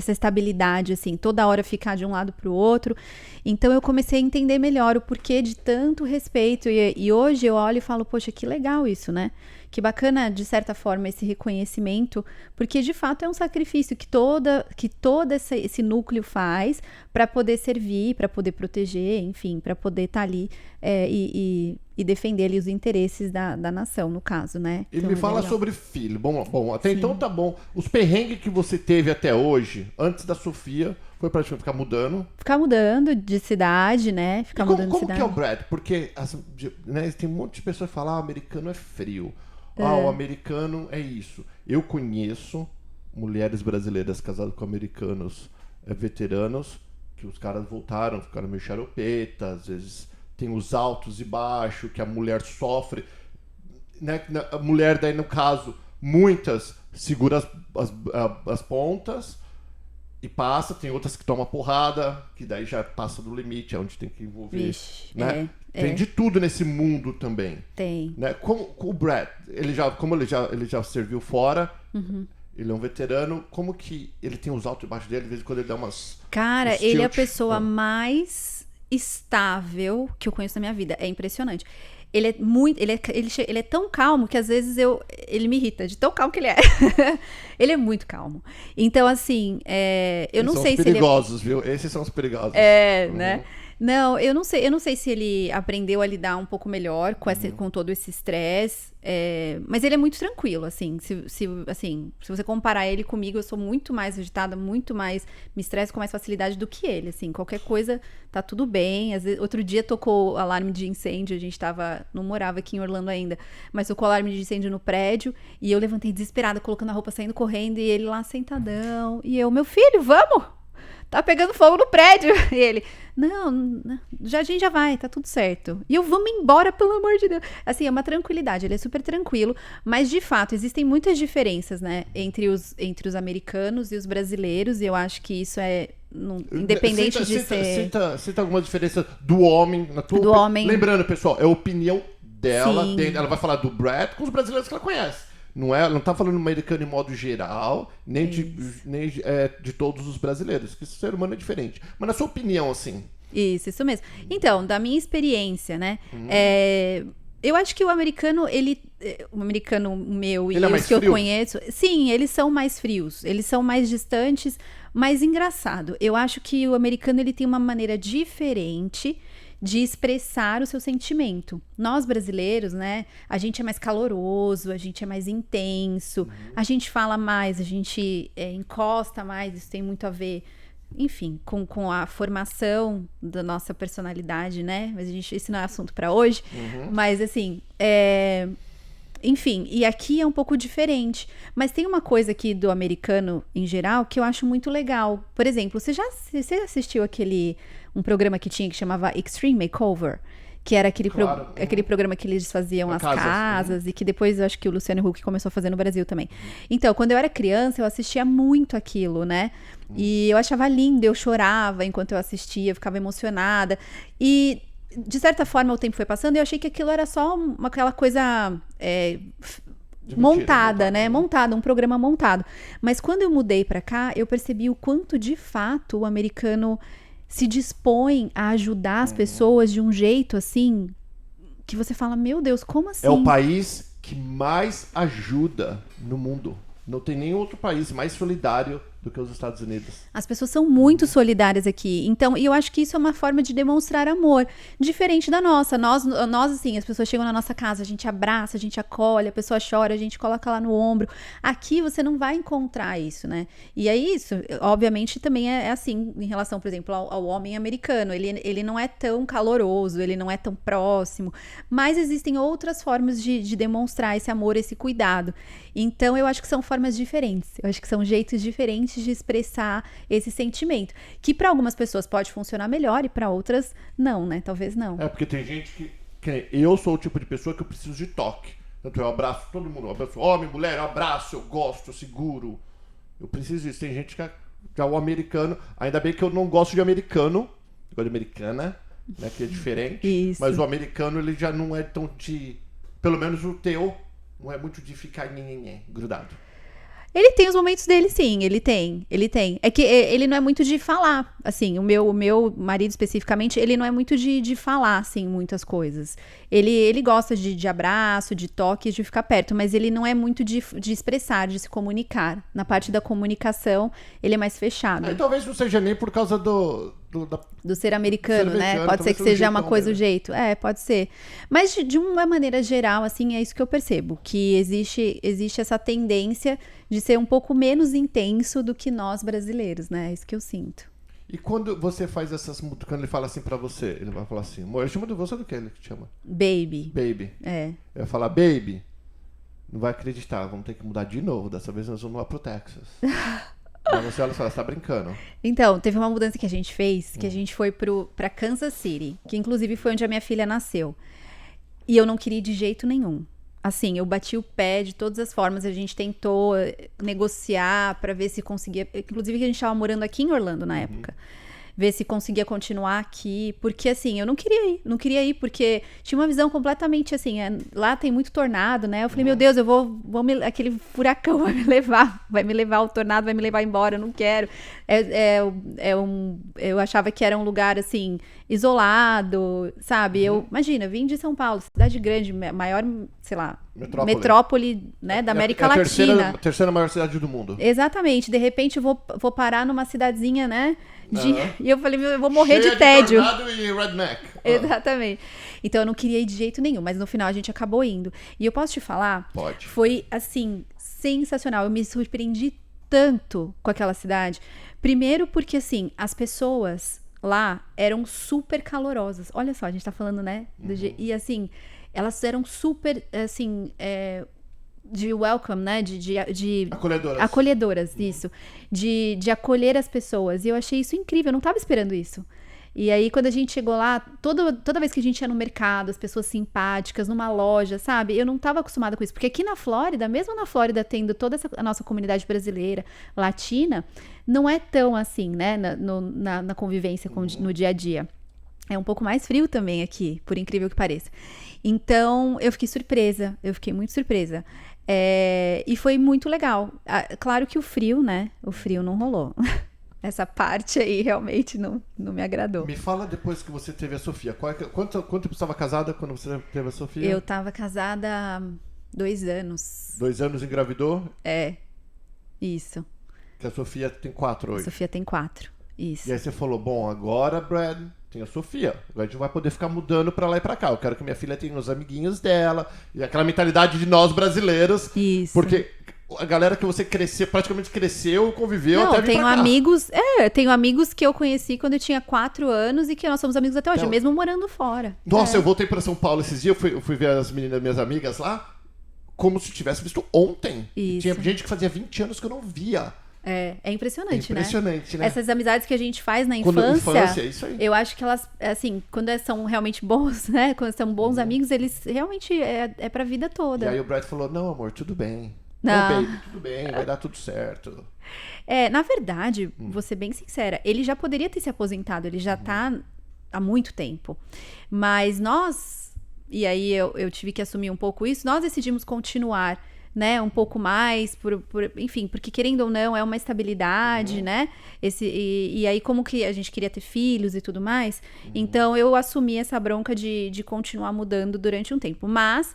estabilidade, assim, toda hora ficar de um lado para o outro. Então eu comecei a entender melhor o porquê de tanto respeito, e hoje eu olho e falo, poxa, que legal isso, né? Que bacana, de certa forma, esse reconhecimento, porque de fato é um sacrifício que todo esse núcleo faz para poder servir, para poder proteger, enfim, para poder estar ali e defender ali os interesses da nação, no caso, né? Então, me fala sobre filho. Bom, até então tá bom. Os perrengues que você teve até hoje, antes da Sofia, foi praticamente ficar mudando? Ficar mudando de cidade, né? Como que é o Brad? Porque tem um monte de pessoas que falam, o americano é frio. O americano é isso. Eu conheço mulheres brasileiras casadas com americanos veteranos, que os caras voltaram, ficaram meio xaropeta, às vezes tem os altos e baixos, que a mulher sofre. Né? A mulher, daí no caso, muitas segura as pontas e passa, tem outras que tomam porrada, que daí já passa do limite, é onde tem que envolver. Vixe, né? Tem de tudo nesse mundo também. Tem. Né? Como o Brad, ele já serviu fora, ele é um veterano, como que ele tem os altos e baixos dele, de vez em quando ele dá umas... Ele tilt, é a pessoa mais estável que eu conheço na minha vida. É impressionante. Ele é muito... Ele é tão calmo que às vezes ele me irrita, de tão calmo que ele é. Ele é muito calmo. Então, assim, eu não sei se ele... São perigosos, viu? Esses são os perigosos. Né? Não, eu não sei se ele aprendeu a lidar um pouco melhor com todo esse estresse, mas ele é muito tranquilo, assim, se você comparar ele comigo, eu sou muito mais agitada, muito mais, me estresso com mais facilidade do que ele, assim, qualquer coisa tá tudo bem. Às vezes, outro dia tocou alarme de incêndio, a gente não morava aqui em Orlando ainda, mas tocou alarme de incêndio no prédio, e eu levantei desesperada, colocando a roupa, saindo correndo, e ele lá sentadão, e eu, meu filho, vamos! tá pegando fogo no prédio. E ele, não, a gente já vai, tá tudo certo. E eu, vamos embora, pelo amor de Deus. Assim, é uma tranquilidade, ele é super tranquilo, mas de fato, existem muitas diferenças, né, entre os americanos e os brasileiros, e eu acho que isso é, independente de ser... Cita alguma diferença do homem, na tua homem. Lembrando, pessoal, é a opinião dela, Sim. ela vai falar do Brad com os brasileiros que ela conhece. Não tá falando americano em modo geral, nem de todos os brasileiros, que o ser humano é diferente. Mas na sua opinião, assim... Isso mesmo. Então, da minha experiência, né, eu acho que o americano meu e os que eu conheço, sim, eles são mais frios, eles são mais distantes, mas engraçado. Eu acho que o americano ele tem uma maneira diferente de expressar o seu sentimento. Nós brasileiros, né, a gente é mais caloroso, a gente é mais intenso, a gente fala mais, a gente encosta mais, isso tem muito a ver, enfim, com a formação da nossa personalidade, né? Mas isso não é assunto para hoje. Mas, assim, enfim, e aqui é um pouco diferente. Mas tem uma coisa aqui do americano, em geral, que eu acho muito legal. Por exemplo, você assistiu um programa que tinha que chamava Extreme Makeover? Que era aquele programa que eles faziam as casas e que depois eu acho que o Luciano Huck começou a fazer no Brasil também. Então, quando eu era criança, eu assistia muito aquilo, né? E eu achava lindo, eu chorava enquanto eu assistia, eu ficava emocionada. E, de certa forma, o tempo foi passando e eu achei que aquilo era só aquela coisa montada, né? Montada, um programa montado. Mas quando eu mudei pra cá, eu percebi o quanto, de fato, o americano se dispõe a ajudar as pessoas de um jeito, assim, que você fala, meu Deus, como assim? É o país que mais ajuda no mundo. Não tem nenhum outro país mais solidário do que os Estados Unidos. As pessoas são muito solidárias aqui. Então, e eu acho que isso é uma forma de demonstrar amor, diferente da nossa. Nós, assim, as pessoas chegam na nossa casa, a gente abraça, a gente acolhe, a pessoa chora, a gente coloca lá no ombro. Aqui você não vai encontrar isso, né? E é isso, obviamente, também é assim, em relação, por exemplo, ao homem americano. Ele não é tão caloroso, ele não é tão próximo, mas existem outras formas de demonstrar esse amor, esse cuidado. Então, eu acho que são formas diferentes. Eu acho que são jeitos diferentes de expressar esse sentimento, que para algumas pessoas pode funcionar melhor e para outras não, né? Talvez não. É porque tem gente que eu sou o tipo de pessoa que eu preciso de toque. Tanto eu abraço todo mundo, eu abraço homem, mulher, eu abraço, eu gosto, eu seguro. Eu preciso disso. Tem gente que é o americano, ainda bem que eu não gosto de americano, eu gosto de americana, né, que é diferente. Isso. Mas o americano ele já não é tão pelo menos o teu não é muito de ficar grudado. Ele tem os momentos dele, sim, ele tem. É que ele não é muito de falar, assim, o meu marido especificamente, ele não é muito de falar, assim, muitas coisas. Ele gosta de abraço, de toque, de ficar perto, mas ele não é muito de expressar, de se comunicar. Na parte da comunicação, ele é mais fechado. E talvez não seja nem por causa do ser americano, né? Pode ser que seja uma coisa do jeito. Pode ser. Mas de uma maneira geral, assim, é isso que eu percebo. Que existe essa tendência de ser um pouco menos intenso do que nós brasileiros, né? É isso que eu sinto. E quando você faz quando ele fala assim pra você, ele vai falar assim, amor, eu chamo de você do que ele chama? Baby. Eu ia falar, baby, não vai acreditar, vamos ter que mudar de novo. Dessa vez nós vamos lá pro Texas. Aí você olha só, você tá brincando. Então, teve uma mudança que a gente fez, que a gente foi pra Kansas City, que inclusive foi onde a minha filha nasceu. E eu não queria ir de jeito nenhum. Assim, eu bati o pé de todas as formas, a gente tentou negociar pra ver se conseguia... Inclusive que a gente tava morando aqui em Orlando na época. Ver se conseguia continuar aqui, porque assim, eu não queria ir, porque tinha uma visão completamente assim, lá tem muito tornado, né? Eu falei, meu Deus, aquele furacão vai me levar, o tornado vai me levar embora, eu não quero. Eu achava que era um lugar assim, isolado, sabe? Imagina, vim de São Paulo, cidade grande, maior, sei lá, metrópole, né, da América Latina. A terceira maior cidade do mundo. Exatamente, de repente eu vou parar numa cidadezinha, né? E eu falei, eu vou morrer de tédio. Tornado e redneck. Exatamente. Então eu não queria ir de jeito nenhum, mas no final a gente acabou indo. E eu posso te falar? Pode. Foi assim, sensacional. Eu me surpreendi tanto com aquela cidade. Primeiro porque assim, as pessoas lá eram super calorosas. Olha só, a gente tá falando, né? E assim, elas eram super, assim, de welcome, né? De acolhedoras, isso. De acolher as pessoas. E eu achei isso incrível, eu não tava esperando isso. E aí, quando a gente chegou lá, toda vez que a gente ia no mercado, as pessoas simpáticas, numa loja, sabe? Eu não estava acostumada com isso. Porque aqui na Flórida, mesmo na Flórida, tendo toda a nossa comunidade brasileira, latina, não é tão assim, né? Na convivência no dia a dia. É um pouco mais frio também aqui, por incrível que pareça. Então, eu fiquei muito surpresa. E foi muito legal. Claro que o frio, né? O frio não rolou. Essa parte aí realmente não me agradou. Me fala depois que você teve a Sofia. Quanto tempo você estava casada quando você teve a Sofia? Eu estava casada há 2 anos. 2 anos engravidou? Isso. Que a Sofia tem 4 hoje. A Sofia tem 4, isso. E aí você falou, bom, agora, Brad, tem a Sofia. Agora a gente vai poder ficar mudando pra lá e pra cá. Eu quero que minha filha tenha os amiguinhos dela. E aquela mentalidade de nós brasileiros. Isso. Porque a galera que você praticamente cresceu, conviveu até vir pra cá. Tenho amigos que eu conheci quando eu tinha 4 anos e que nós somos amigos até hoje, então, mesmo morando fora. Nossa, eu voltei pra São Paulo esses dias, eu fui ver as meninas, minhas amigas lá, como se tivesse visto ontem. Tinha gente que fazia 20 anos que eu não via. É impressionante, né? Né? Essas amizades que a gente faz na infância, é isso aí. Eu acho que elas, assim, quando são realmente bons, né? Quando são bons amigos, eles realmente é pra vida toda. E aí o Brad falou, não, amor, tudo bem. Não, baby, tudo bem, vai dar tudo certo. Na verdade, vou ser bem sincera, ele já poderia ter se aposentado, ele já tá há muito tempo. Mas nós, e aí eu tive que assumir um pouco isso, nós decidimos continuar, né, um pouco mais, enfim, porque querendo ou não, é uma estabilidade, né, e aí como que a gente queria ter filhos e tudo mais, então eu assumi essa bronca de continuar mudando durante um tempo, mas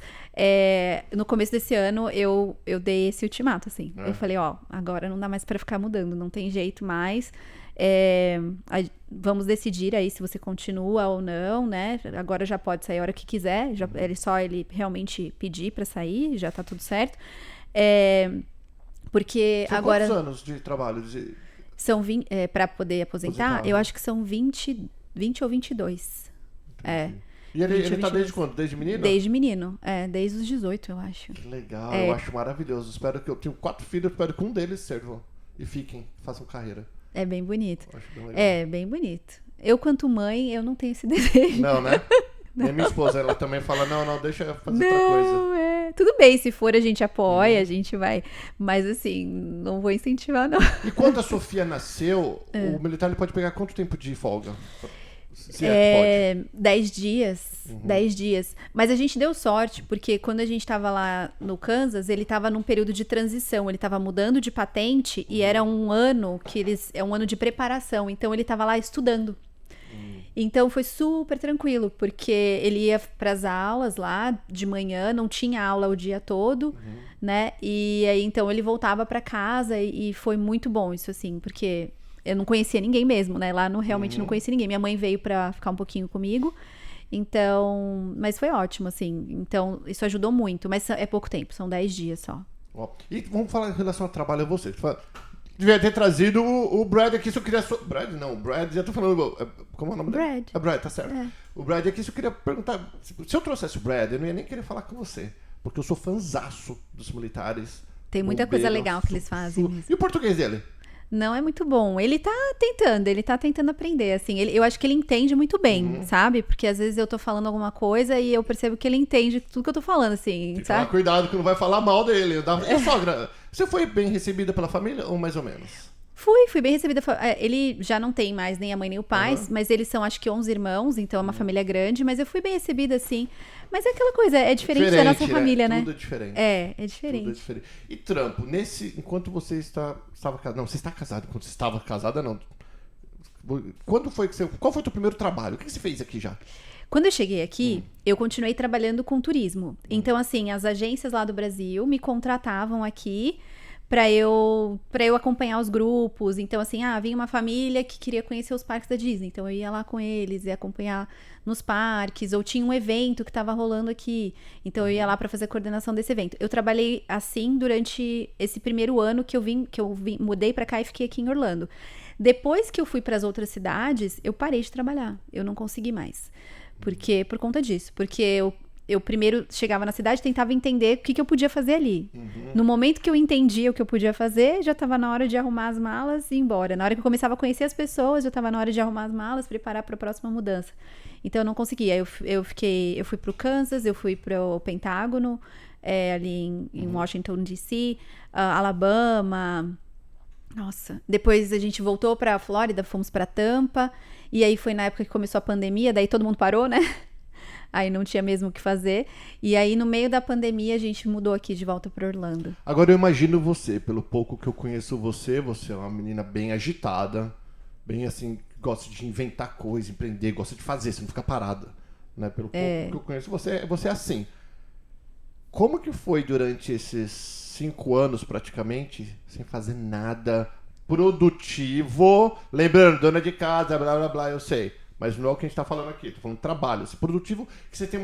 no começo desse ano eu dei esse ultimato, assim, eu falei, agora não dá mais pra ficar mudando, não tem jeito mais, vamos decidir aí se você continua ou não, né? Agora já pode sair a hora que quiser, ele realmente pedir pra sair, já tá tudo certo. Porque são agora... quantos anos de trabalho? São 20, pra poder aposentar, eu acho que são 20 ou 22. E ele tá desde quando? Desde menino? Desde menino, desde os 18, eu acho. Que legal, eu acho maravilhoso. Espero que eu tenho 4 filhos, espero que um deles sirvam e façam carreira. É bem bonito. Acho bem legal. É bem bonito. Eu, quanto mãe, eu não tenho esse desejo. Não, né? E a minha esposa, ela também fala, não, deixa eu fazer outra coisa. Tudo bem, se for a gente apoia, a gente vai. Mas assim, não vou incentivar, não. E quando a Sofia nasceu, o militar ele pode pegar quanto tempo de folga? Se pode. 10 dias. 10 dias. Mas a gente deu sorte, porque quando a gente estava lá no Kansas, ele estava num período de transição. Ele estava mudando de patente e era um ano é um ano de preparação. Então ele estava lá estudando. Então foi super tranquilo, porque ele ia para as aulas lá de manhã, não tinha aula o dia todo, né? E aí então ele voltava para casa e foi muito bom isso, assim, porque eu não conhecia ninguém mesmo, né? Lá realmente não conhecia ninguém. Minha mãe veio pra ficar um pouquinho comigo. Então, mas foi ótimo, assim. Então, isso ajudou muito. Mas é pouco tempo, são 10 dias só. E vamos falar em relação ao trabalho a você. Devia ter trazido o Brad aqui, se eu queria... Brad, não, Brad, já tô falando... Como é o nome dele? Brad, tá certo. O Brad aqui, se eu queria perguntar... Se eu trouxesse o Brad, eu não ia nem querer falar com você. Porque eu sou fãzaço dos militares. Tem muita coisa legal que eles fazem. E o português dele? Não é muito bom. Ele tá tentando aprender, assim. Eu acho que ele entende muito bem, sabe? Porque às vezes eu tô falando alguma coisa e eu percebo que ele entende tudo que eu tô falando, assim, tem que sabe? tomar cuidado que não vai falar mal dele. E a sogra, você foi bem recebida pela família ou mais ou menos? Fui bem recebida. Ele já não tem mais nem a mãe nem o pai, mas eles são acho que 11 irmãos, então é uma família grande, mas eu fui bem recebida, assim. Mas é aquela coisa, é diferente da nossa família, né? Tudo é diferente. É diferente. Tudo é diferente. E trampo, enquanto você estava casada, não, você está casada, enquanto você estava casada, não. Qual foi o teu primeiro trabalho? O que você fez aqui já? Quando eu cheguei aqui, eu continuei trabalhando com turismo. Então, assim, as agências lá do Brasil me contratavam aqui pra eu acompanhar os grupos. Então, assim, vinha uma família que queria conhecer os parques da Disney. Então, eu ia lá com eles, ia acompanhar nos parques. Ou tinha um evento que tava rolando aqui. Então, eu ia lá pra fazer a coordenação desse evento. Eu trabalhei assim durante esse primeiro ano que eu mudei pra cá e fiquei aqui em Orlando. Depois que eu fui pras outras cidades, eu parei de trabalhar. Eu não consegui mais. Por conta disso. Porque eu primeiro chegava na cidade e tentava entender o que eu podia fazer ali. No momento que eu entendia o que eu podia fazer, já estava na hora de arrumar as malas e ir embora. Na hora que eu começava a conhecer as pessoas, já estava na hora de arrumar as malas, preparar para a próxima mudança. Então eu não conseguia. Eu fui pro Kansas, eu fui pro Pentágono, ali em Washington, D.C., Alabama. Nossa. Depois a gente voltou pra Flórida, fomos pra Tampa. E aí foi na época que começou a pandemia, daí todo mundo parou, né? Aí não tinha mesmo o que fazer. E aí, no meio da pandemia, a gente mudou aqui de volta para Orlando. Agora eu imagino você, pelo pouco que eu conheço você é uma menina bem agitada, bem assim, gosta de inventar coisa, empreender, gosta de fazer, você não fica parada. Né? Pelo pouco que eu conheço você é assim. Como que foi durante esses 5 anos, praticamente, sem fazer nada produtivo? Lembrando, dona de casa, blá, blá, blá, eu sei. Mas não é o que a gente está falando aqui. Estou falando de trabalho. Esse produtivo que você tem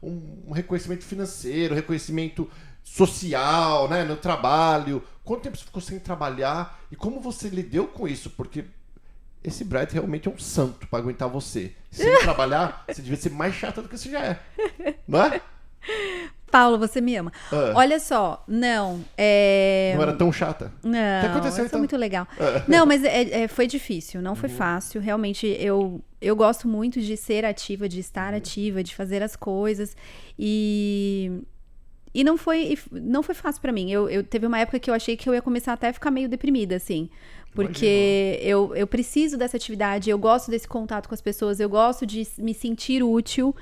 um reconhecimento financeiro, reconhecimento social, né, no trabalho. Quanto tempo você ficou sem trabalhar? E como você lidou com isso? Porque esse Brad realmente é um santo para aguentar você. Sem trabalhar, você devia ser mais chata do que você já é. Não é? Paulo, você me ama. Olha só, não. Não era tão chata? Não, o que aconteceu, isso então? é muito legal. Não, mas foi difícil, não foi fácil. Realmente, eu gosto muito de ser ativa, de estar ativa, de fazer as coisas. E não foi fácil pra mim. Eu teve uma época que eu achei que eu ia começar até a ficar meio deprimida, assim. Porque eu preciso dessa atividade, eu gosto desse contato com as pessoas, eu gosto de me sentir útil.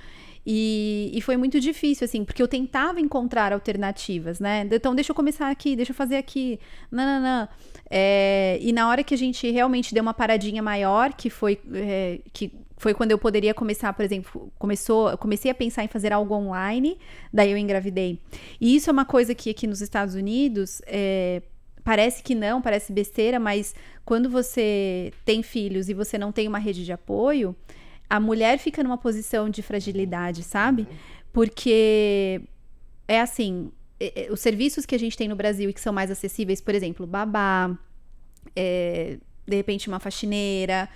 E foi muito difícil, assim, porque eu tentava encontrar alternativas, né? Então, deixa eu começar aqui, deixa eu fazer aqui. Não. E na hora que a gente realmente deu uma paradinha maior, que foi quando eu poderia começar, por exemplo, comecei a pensar em fazer algo online, daí eu engravidei. E isso é uma coisa que aqui nos Estados Unidos, parece que não, parece besteira, mas quando você tem filhos e você não tem uma rede de apoio, a mulher fica numa posição de fragilidade, sabe? Porque é assim, os serviços que a gente tem no Brasil e que são mais acessíveis, por exemplo, babá, de repente uma faxineira,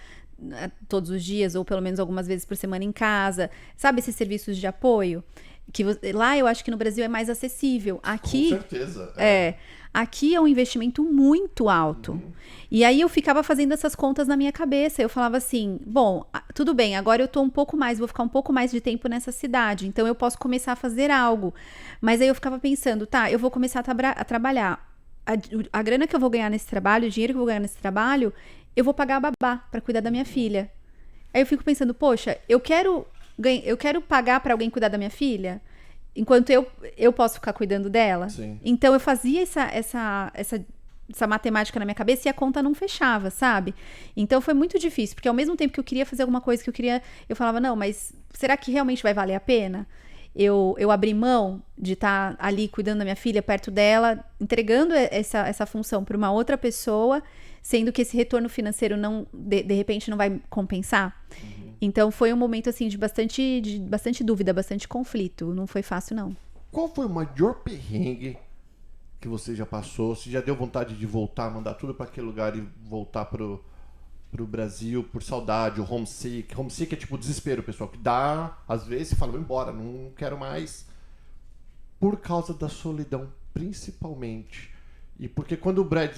todos os dias, ou pelo menos algumas vezes por semana em casa, sabe esses serviços de apoio? Que lá eu acho que no Brasil é mais acessível. Aqui, com certeza. Aqui é um investimento muito alto. E aí eu ficava fazendo essas contas na minha cabeça. Eu falava assim, bom, tudo bem, agora eu tô vou ficar um pouco mais de tempo nessa cidade, então eu posso começar a fazer algo. Mas aí eu ficava pensando, tá, eu vou começar a trabalhar. A grana que eu vou ganhar nesse trabalho, o dinheiro que eu vou ganhar nesse trabalho, eu vou pagar a babá pra cuidar da minha filha. Aí eu fico pensando, poxa, eu quero pagar pra alguém cuidar da minha filha? Enquanto eu posso ficar cuidando dela. Sim. Então eu fazia essa matemática na minha cabeça e a conta não fechava, sabe? Então foi muito difícil, porque ao mesmo tempo que eu queria fazer alguma coisa eu falava, não, mas será que realmente vai valer a pena? Eu abri mão de estar ali cuidando da minha filha, perto dela, entregando essa função para uma outra pessoa, sendo que esse retorno financeiro de repente não vai compensar. Então foi um momento assim de bastante dúvida, bastante conflito. Não foi fácil, não. Qual foi o maior perrengue que você já passou? Você já deu vontade de voltar, mandar tudo para aquele lugar e voltar pro Brasil por saudade, o homesick? Homesick é tipo desespero, pessoal, que dá, às vezes você fala, vou embora, não quero mais. Por causa da solidão, principalmente. E porque quando o Brad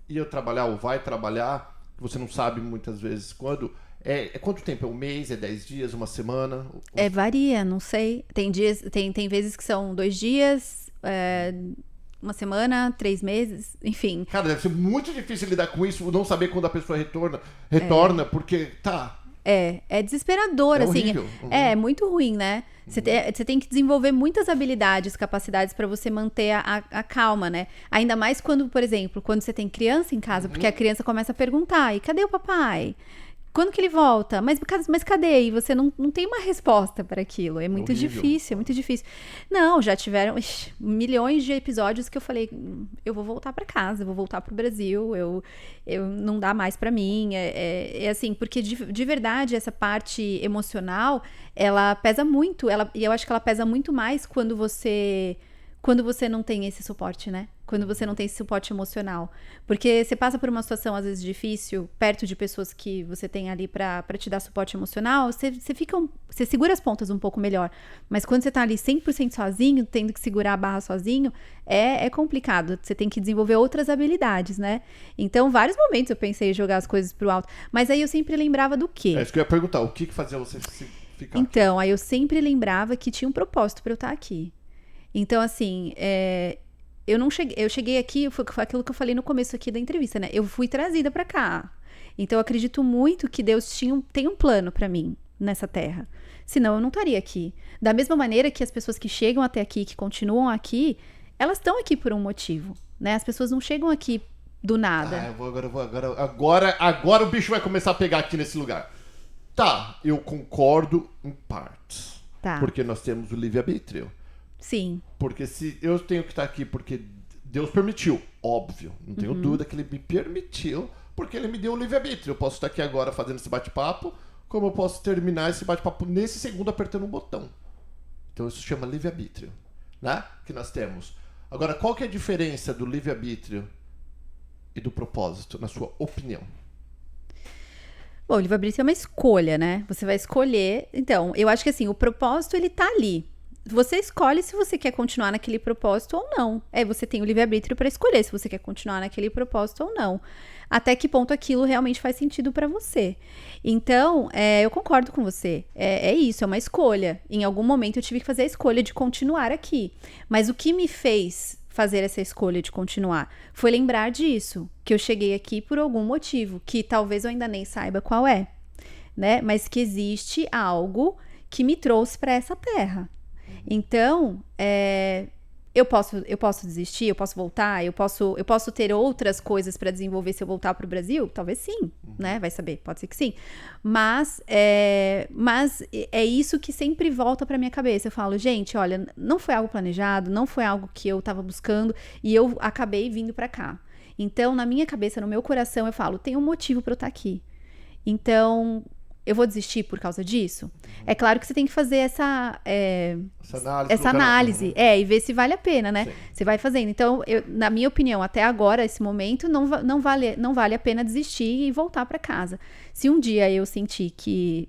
ia trabalhar ou vai trabalhar, você não sabe muitas vezes quando... quanto tempo? É um mês? É 10 dias? Uma semana? Varia, não sei. Tem dias, tem vezes que são 2 dias, uma semana, 3 meses, enfim. Cara, deve ser muito difícil lidar com isso, não saber quando a pessoa retorna, porque É desesperador, assim. Horrível. É muito ruim, né? Você tem que desenvolver muitas habilidades, capacidades para você manter a calma, né? Ainda mais quando, por exemplo, quando você tem criança em casa, porque a criança começa a perguntar, e cadê o papai? Quando que ele volta? Mas cadê? E você não tem uma resposta para aquilo. É muito difícil, é muito difícil. Não, já tiveram milhões de episódios que eu falei, eu vou voltar para casa, eu vou voltar pro Brasil, eu não dá mais para mim. É assim, porque de verdade essa parte emocional, ela pesa muito, e eu acho que ela pesa muito mais quando quando você não tem esse suporte, né? Quando você não tem esse suporte emocional. Porque você passa por uma situação, às vezes, difícil, perto de pessoas que você tem ali pra te dar suporte emocional, você segura as pontas um pouco melhor. Mas quando você tá ali 100% sozinho, tendo que segurar a barra sozinho, é complicado. Você tem que desenvolver outras habilidades, né? Então, vários momentos eu pensei em jogar as coisas pro alto. Mas aí eu sempre lembrava do quê? É isso que eu ia perguntar. O que fazia você ficar aqui? Então, aí eu sempre lembrava que tinha um propósito pra eu estar aqui. Então, assim, eu cheguei aqui, foi aquilo que eu falei no começo aqui da entrevista, né? Eu fui trazida pra cá. Então, eu acredito muito que Deus tem um plano pra mim nessa terra. Senão, eu não estaria aqui. Da mesma maneira que as pessoas que chegam até aqui, que continuam aqui, elas estão aqui por um motivo, né? As pessoas não chegam aqui do nada. Agora o bicho vai começar a pegar aqui nesse lugar. Tá, eu concordo em partes. Tá. Porque nós temos o livre-arbítrio. Sim. Porque se eu tenho que estar aqui porque Deus permitiu, óbvio, não tenho dúvida que Ele me permitiu, porque Ele me deu o livre-arbítrio. Eu posso estar aqui agora fazendo esse bate-papo, como eu posso terminar esse bate-papo nesse segundo apertando um botão. Então isso se chama livre-arbítrio, né? Que nós temos. Agora, qual que é a diferença do livre-arbítrio e do propósito, na sua opinião? Bom, o livre-arbítrio é uma escolha, né? Você vai escolher. Então, eu acho que assim, o propósito, ele tá ali. Você escolhe se você quer continuar naquele propósito ou não. Você tem o livre-arbítrio para escolher se você quer continuar naquele propósito ou não. Até que ponto aquilo realmente faz sentido para você. Então, eu concordo com você. É isso, é uma escolha. Em algum momento eu tive que fazer a escolha de continuar aqui. Mas o que me fez fazer essa escolha de continuar foi lembrar disso. Que eu cheguei aqui por algum motivo, que talvez eu ainda nem saiba qual é, né? Mas que existe algo que me trouxe para essa terra. Então, eu posso desistir, eu posso voltar, eu posso ter outras coisas para desenvolver se eu voltar para o Brasil? Talvez sim, né? Vai saber, pode ser que sim. Mas é isso que sempre volta para minha cabeça. Eu falo, gente, olha, não foi algo planejado, não foi algo que eu estava buscando e eu acabei vindo para cá. Então, na minha cabeça, no meu coração, eu falo, tem um motivo para eu estar aqui. Então, eu vou desistir por causa disso? É claro que você tem que fazer essa análise e ver se vale a pena, né? Sim. Você vai fazendo. Então, na minha opinião, até agora, esse momento, não vale a pena desistir e voltar para casa. Se um dia eu sentir que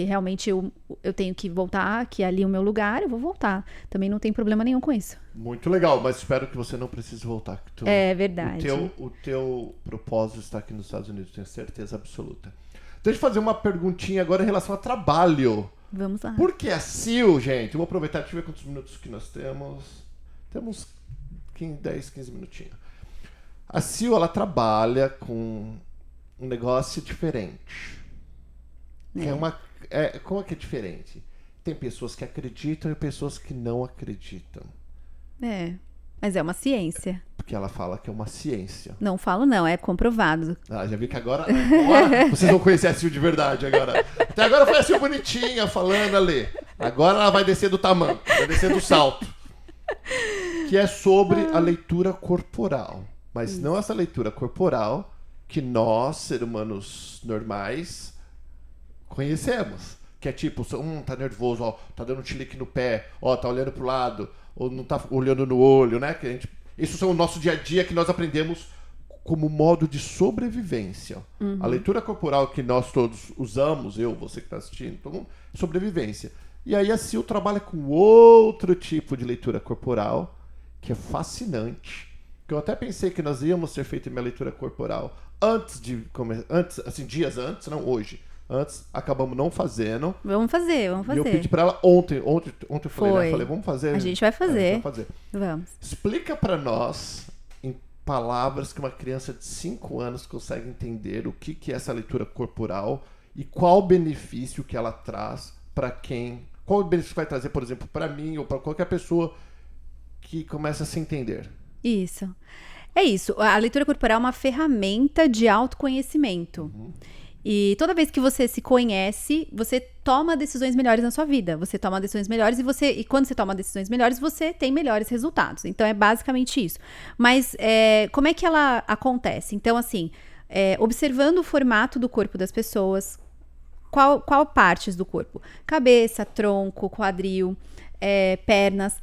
realmente eu tenho que voltar, que é ali o meu lugar, eu vou voltar. Também não tem problema nenhum com isso. Muito legal, mas espero que você não precise voltar. É verdade. O teu propósito está aqui nos Estados Unidos, tenho certeza absoluta. Deixa eu fazer uma perguntinha agora em relação a trabalho. Vamos lá. Porque a Sil, gente, eu vou aproveitar, deixa eu ver quantos minutos que nós temos. Temos 10, 15 minutinhos. A Sil, ela trabalha com um negócio diferente. Como é que é diferente? Tem pessoas que acreditam e pessoas que não acreditam. Mas é uma ciência. Porque ela fala que é uma ciência. Não falo não, é comprovado. Já vi que agora vocês vão conhecer a Sil de verdade agora. Até agora foi a Sil bonitinha falando ali. Agora ela vai descer do tamanho, vai descer do salto. Que é sobre a leitura corporal. Mas não essa leitura corporal que nós, seres humanos normais, conhecemos. Que é tipo, tá nervoso, ó, tá dando um chilique no pé, ó, tá olhando pro lado, ou não tá olhando no olho, né? Que isso são o nosso dia a dia que nós aprendemos como modo de sobrevivência. A leitura corporal que nós todos usamos, você que está assistindo, todo mundo, é sobrevivência. E aí a Sil trabalha com outro tipo de leitura corporal, que é fascinante. Que eu até pensei que nós íamos ter feito minha leitura corporal dias antes, não hoje. Antes, acabamos não fazendo. Vamos fazer. E eu pedi pra ela ontem eu falei, né? Falei, vamos fazer. A gente vai fazer. Vamos. Explica pra nós, em palavras que uma criança de 5 anos consegue entender o que é essa leitura corporal e qual o benefício que ela traz pra quem... Qual o benefício vai trazer, por exemplo, pra mim ou pra qualquer pessoa que começa a se entender. Isso. É isso. A leitura corporal é uma ferramenta de autoconhecimento. E toda vez que você se conhece, você toma decisões melhores na sua vida. Você toma decisões melhores e quando você toma decisões melhores, você tem melhores resultados. Então, é basicamente isso. Mas, como é que ela acontece? Então, assim, observando o formato do corpo das pessoas, qual partes do corpo? Cabeça, tronco, quadril, pernas.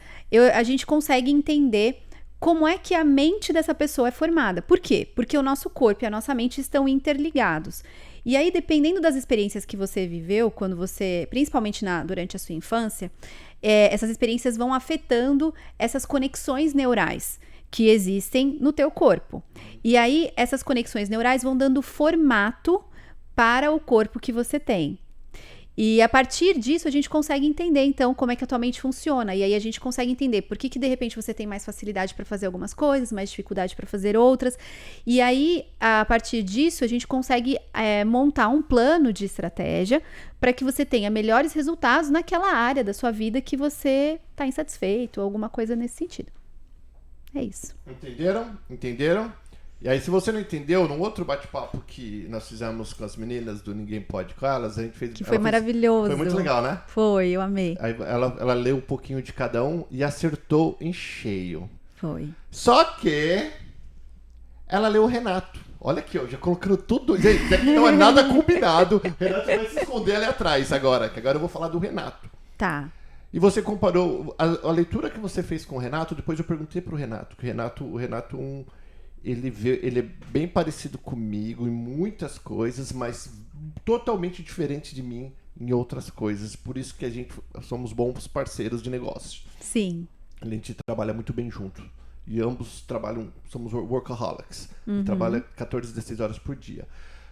A gente consegue entender como é que a mente dessa pessoa é formada. Por quê? Porque o nosso corpo e a nossa mente estão interligados. E aí, dependendo das experiências que você viveu, quando você, principalmente durante a sua infância, essas experiências vão afetando essas conexões neurais que existem no teu corpo. E aí, essas conexões neurais vão dando formato para o corpo que você tem. E a partir disso, a gente consegue entender, então, como é que a tua mente funciona. E aí, a gente consegue entender por que de repente, você tem mais facilidade para fazer algumas coisas, mais dificuldade para fazer outras. E aí, a partir disso, a gente consegue montar um plano de estratégia para que você tenha melhores resultados naquela área da sua vida que você está insatisfeito, ou alguma coisa nesse sentido. É isso. Entenderam? E aí, se você não entendeu, num outro bate-papo que nós fizemos com as meninas do Ninguém Pode com elas, a gente fez... Que foi maravilhoso. Foi muito legal, né? Foi, eu amei. Aí ela leu um pouquinho de cada um e acertou em cheio. Foi. Só que ela leu o Renato. Olha aqui, ó, já colocando tudo... Gente, aqui não é nada combinado. O Renato vai se esconder ali atrás agora, que agora eu vou falar do Renato. Tá. E você comparou... A leitura que você fez com o Renato, depois eu perguntei pro Renato, que o Renato ele é bem parecido comigo em muitas coisas, mas totalmente diferente de mim em outras coisas. Por isso que somos bons parceiros de negócio. Sim. A gente trabalha muito bem junto. E ambos somos workaholics. Uhum. Trabalha 14, 16 horas por dia.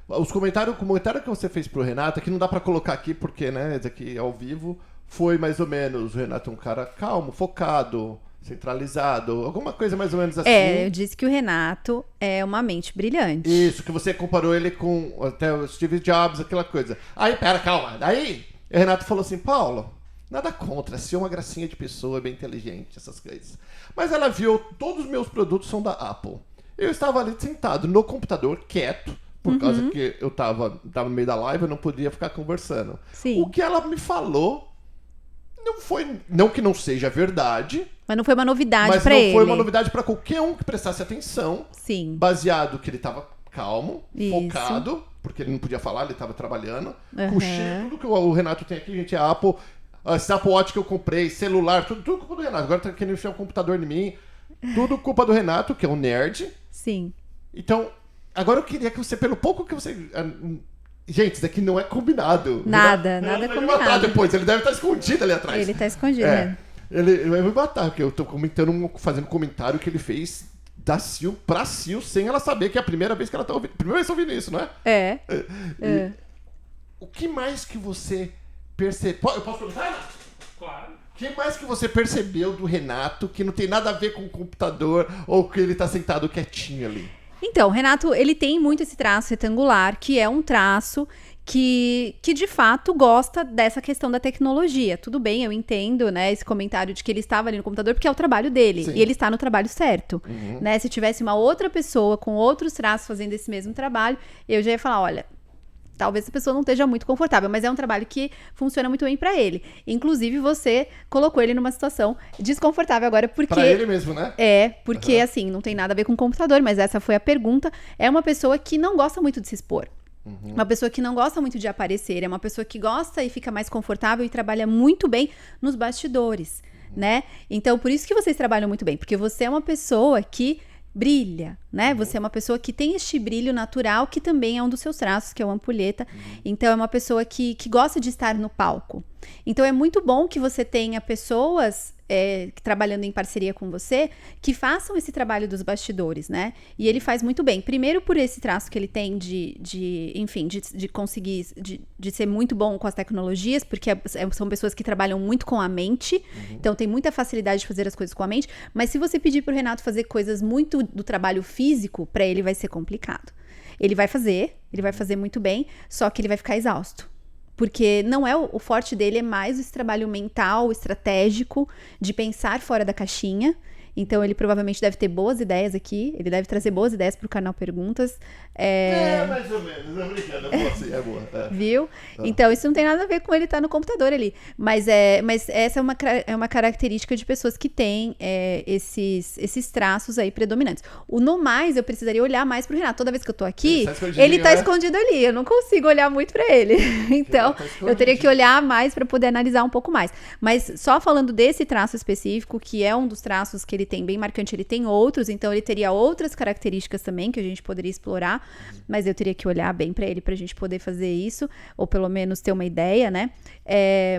O comentário que você fez pro Renato, que não dá pra colocar aqui, porque, né, aqui ao vivo, foi mais ou menos, o Renato é um cara calmo, focado, centralizado, alguma coisa mais ou menos assim. Eu disse que o Renato é uma mente brilhante. Isso, que você comparou ele com até o Steve Jobs, aquela coisa. Aí, pera, calma. Aí, o Renato falou assim, Paulo, nada contra, se é uma gracinha de pessoa, bem inteligente, essas coisas. Mas ela viu, todos os meus produtos são da Apple. Eu estava ali sentado no computador, quieto, por causa que eu tava no meio da live, eu não podia ficar conversando. Sim. O que ela me falou não que não seja verdade, mas não foi uma novidade mas pra não ele. foi uma novidade para qualquer um que prestasse atenção. Sim. Baseado que ele tava calmo, Isso. focado, porque ele não podia falar, ele tava trabalhando. Uhum. Com tudo que o Renato tem aqui, gente, é Apple. Esse Apple Watch que eu comprei, celular, tudo culpa do Renato. Agora tá querendo enfiar um computador em mim. Tudo culpa do Renato, que é um nerd. Sim. Então, agora eu queria que você, pelo pouco que você... Gente, isso daqui não é combinado. Nada Renato vai me combinado. matar depois, ele deve estar escondido ali atrás. Ele tá escondido, né? Ele vai me matar, porque eu tô fazendo um comentário que ele fez da Sil pra Sil, sem ela saber que é a primeira vez que ela tá ouvindo. Primeira vez que eu ouvindo isso, não é? O que mais que você percebeu? Eu posso perguntar, Renato? Claro. O que mais que você percebeu do Renato que não tem nada a ver com o computador ou que ele tá sentado quietinho ali? Então, o Renato, ele tem muito esse traço retangular, que é um traço que de fato gosta dessa questão da tecnologia. Tudo bem, eu entendo, né, esse comentário de que ele estava ali no computador porque é o trabalho dele. Sim. E ele está no trabalho certo, né? Se tivesse uma outra pessoa com outros traços fazendo esse mesmo trabalho, eu já ia falar, olha, talvez a pessoa não esteja muito confortável, mas é um trabalho que funciona muito bem pra ele. Inclusive, você colocou ele numa situação desconfortável agora, porque... Pra ele mesmo, né? Porque assim, não tem nada a ver com o computador, mas essa foi a pergunta. É uma pessoa que não gosta muito de se expor. Uma pessoa que não gosta muito de aparecer, é uma pessoa que gosta e fica mais confortável e trabalha muito bem nos bastidores, né? Então, por isso que vocês trabalham muito bem, porque você é uma pessoa que brilha, né? Você é uma pessoa que tem este brilho natural, que também é um dos seus traços, que é o ampulheta. Então, é uma pessoa que gosta de estar no palco. Então, é muito bom que você tenha pessoas trabalhando em parceria com você, que façam esse trabalho dos bastidores, né? E ele faz muito bem. Primeiro, por esse traço que ele tem de conseguir, de ser muito bom com as tecnologias, porque são pessoas que trabalham muito com a mente, então tem muita facilidade de fazer as coisas com a mente, mas se você pedir pro Renato fazer coisas muito do trabalho físico, para ele vai ser complicado. Ele vai fazer muito bem, só que ele vai ficar exausto. Porque não é o forte dele, é mais esse trabalho mental, estratégico, de pensar fora da caixinha. Então, ele provavelmente deve ter boas ideias aqui. Ele deve trazer boas ideias pro canal Perguntas. Mais ou menos. Não, brincadeira. É boa, sim, é boa. Viu? Então, isso não tem nada a ver com ele estar no computador ali. Mas essa é uma característica de pessoas que têm esses traços aí predominantes. No mais, eu precisaria olhar mais pro Renato. Toda vez que eu tô aqui, ele tá escondido ali. Eu não consigo olhar muito pra ele. Então, eu teria que olhar mais pra poder analisar um pouco mais. Mas só falando desse traço específico, que é um dos traços que ele tem bem marcante, ele tem outros, então ele teria outras características também que a gente poderia explorar, mas eu teria que olhar bem pra ele pra gente poder fazer isso, ou pelo menos ter uma ideia, né?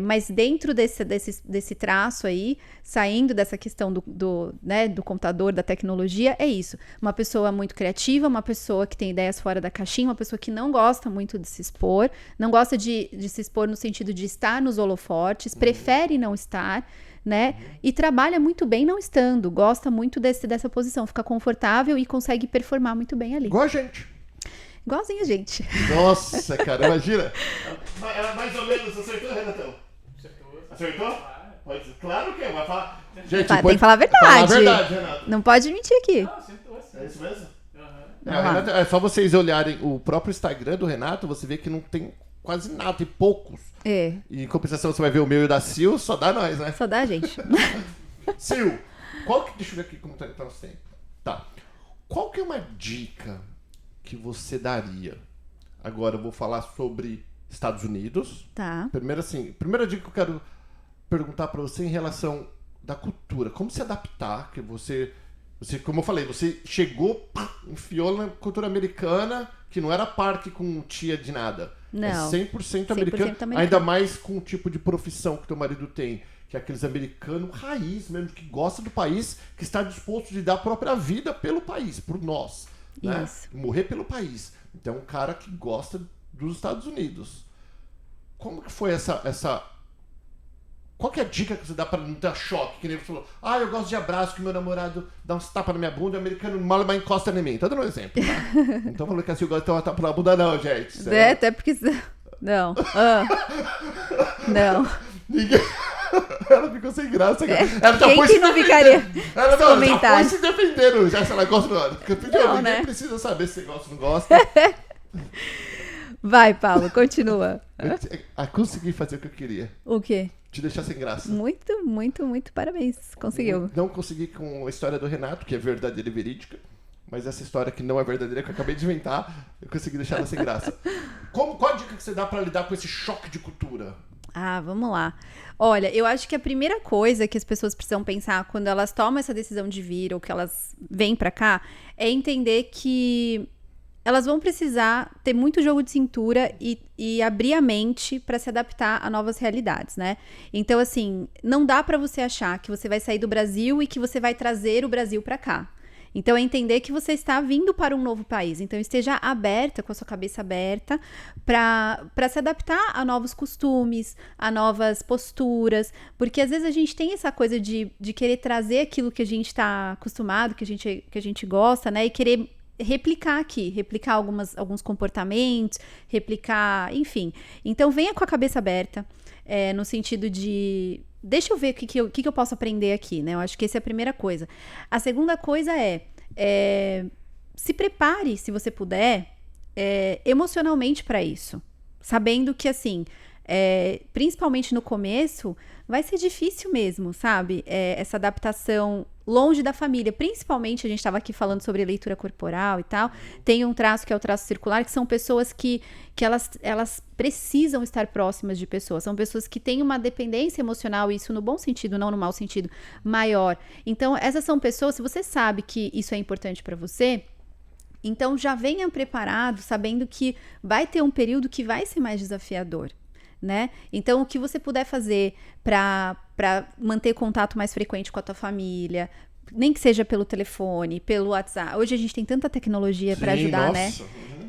Mas dentro desse traço aí, saindo dessa questão do computador, da tecnologia, é isso. Uma pessoa muito criativa, uma pessoa que tem ideias fora da caixinha, uma pessoa que não gosta muito de se expor, não gosta de se expor no sentido de estar nos holofotes, prefere não estar, né? E trabalha muito bem não estando, gosta muito dessa posição, fica confortável e consegue performar muito bem ali. Igual a gente. Igualzinho a gente. Nossa, cara, imagina. Mais ou menos, acertou, Renatão? Acertou? Claro que é, vai falar. Gente, tem que falar a verdade. Falar a verdade, Renato. Não pode mentir aqui. É isso mesmo? Renato, é só vocês olharem o próprio Instagram do Renato, você vê que não tem quase nada, tem poucos. E em compensação, você vai ver o meu e o da Sil, só dá nós, né? Só dá a gente. Sil, deixa eu ver aqui como tá o tempo. Tá. Qual que é uma dica que você daria? Agora eu vou falar sobre Estados Unidos. Tá. Primeira dica que eu quero perguntar pra você em relação da cultura. Como se adaptar, que você, como eu falei, você chegou, enfiou na cultura americana, que não era parque com tia de nada. Não. É 100% americano, ainda mais com o tipo de profissão que teu marido tem, que é aqueles americanos raiz mesmo, que gosta do país, que está disposto de dar a própria vida pelo país, por nós. Né? Isso. Morrer pelo país. Então, um cara que gosta dos Estados Unidos. Como que foi essa... Qual que é a dica que você dá pra não ter choque? Que nem você falou, eu gosto de abraço, que meu namorado dá uns tapas na minha bunda, o americano mal encosta em mim. Tô dando um exemplo, tá? Não tô falando que assim eu gosto de ter uma tapa na bunda, não, gente. Até porque... Não. Não. Ninguém... Ela ficou sem graça, cara. Ela já quem foi que se não defendendo. ficaria Ela já foi se defendendo, já se ela gosta ou não. Ninguém né? precisa saber se você gosta ou não gosta. Vai, Paulo, continua. Consegui fazer o que eu queria. O quê? Te deixar sem graça. Muito, muito, muito parabéns. Conseguiu. Não consegui com a história do Renato, que é verdadeira e verídica. Mas essa história que não é verdadeira, que eu acabei de inventar, eu consegui deixar ela sem graça. Qual a dica que você dá pra lidar com esse choque de cultura? Vamos lá. Olha, eu acho que a primeira coisa que as pessoas precisam pensar quando elas tomam essa decisão de vir ou que elas vêm pra cá é entender que elas vão precisar ter muito jogo de cintura e abrir a mente para se adaptar a novas realidades, né? Então, assim, não dá para você achar que você vai sair do Brasil e que você vai trazer o Brasil para cá. Então, é entender que você está vindo para um novo país. Então, esteja aberta, com a sua cabeça aberta, para se adaptar a novos costumes, a novas posturas. Porque, às vezes, a gente tem essa coisa de querer trazer aquilo que a gente está acostumado, que a gente gosta, né? E querer replicar alguns comportamentos, enfim. Então, venha com a cabeça aberta, no sentido de... Deixa eu ver o que eu posso aprender aqui, né? Eu acho que essa é a primeira coisa. A segunda coisa se prepare, se você puder, emocionalmente para isso. Sabendo que, assim, principalmente no começo, vai ser difícil mesmo, sabe? Essa adaptação longe da família. Principalmente, a gente estava aqui falando sobre leitura corporal e tal. Tem um traço que é o traço circular, que são pessoas que elas precisam estar próximas de pessoas. São pessoas que têm uma dependência emocional, isso no bom sentido, não no mau sentido, maior. Então, essas são pessoas, se você sabe que isso é importante para você, então já venha preparado, sabendo que vai ter um período que vai ser mais desafiador. Né? Então, o que você puder fazer para manter contato mais frequente com a tua família, nem que seja pelo telefone, pelo WhatsApp. Hoje a gente tem tanta tecnologia para ajudar, né?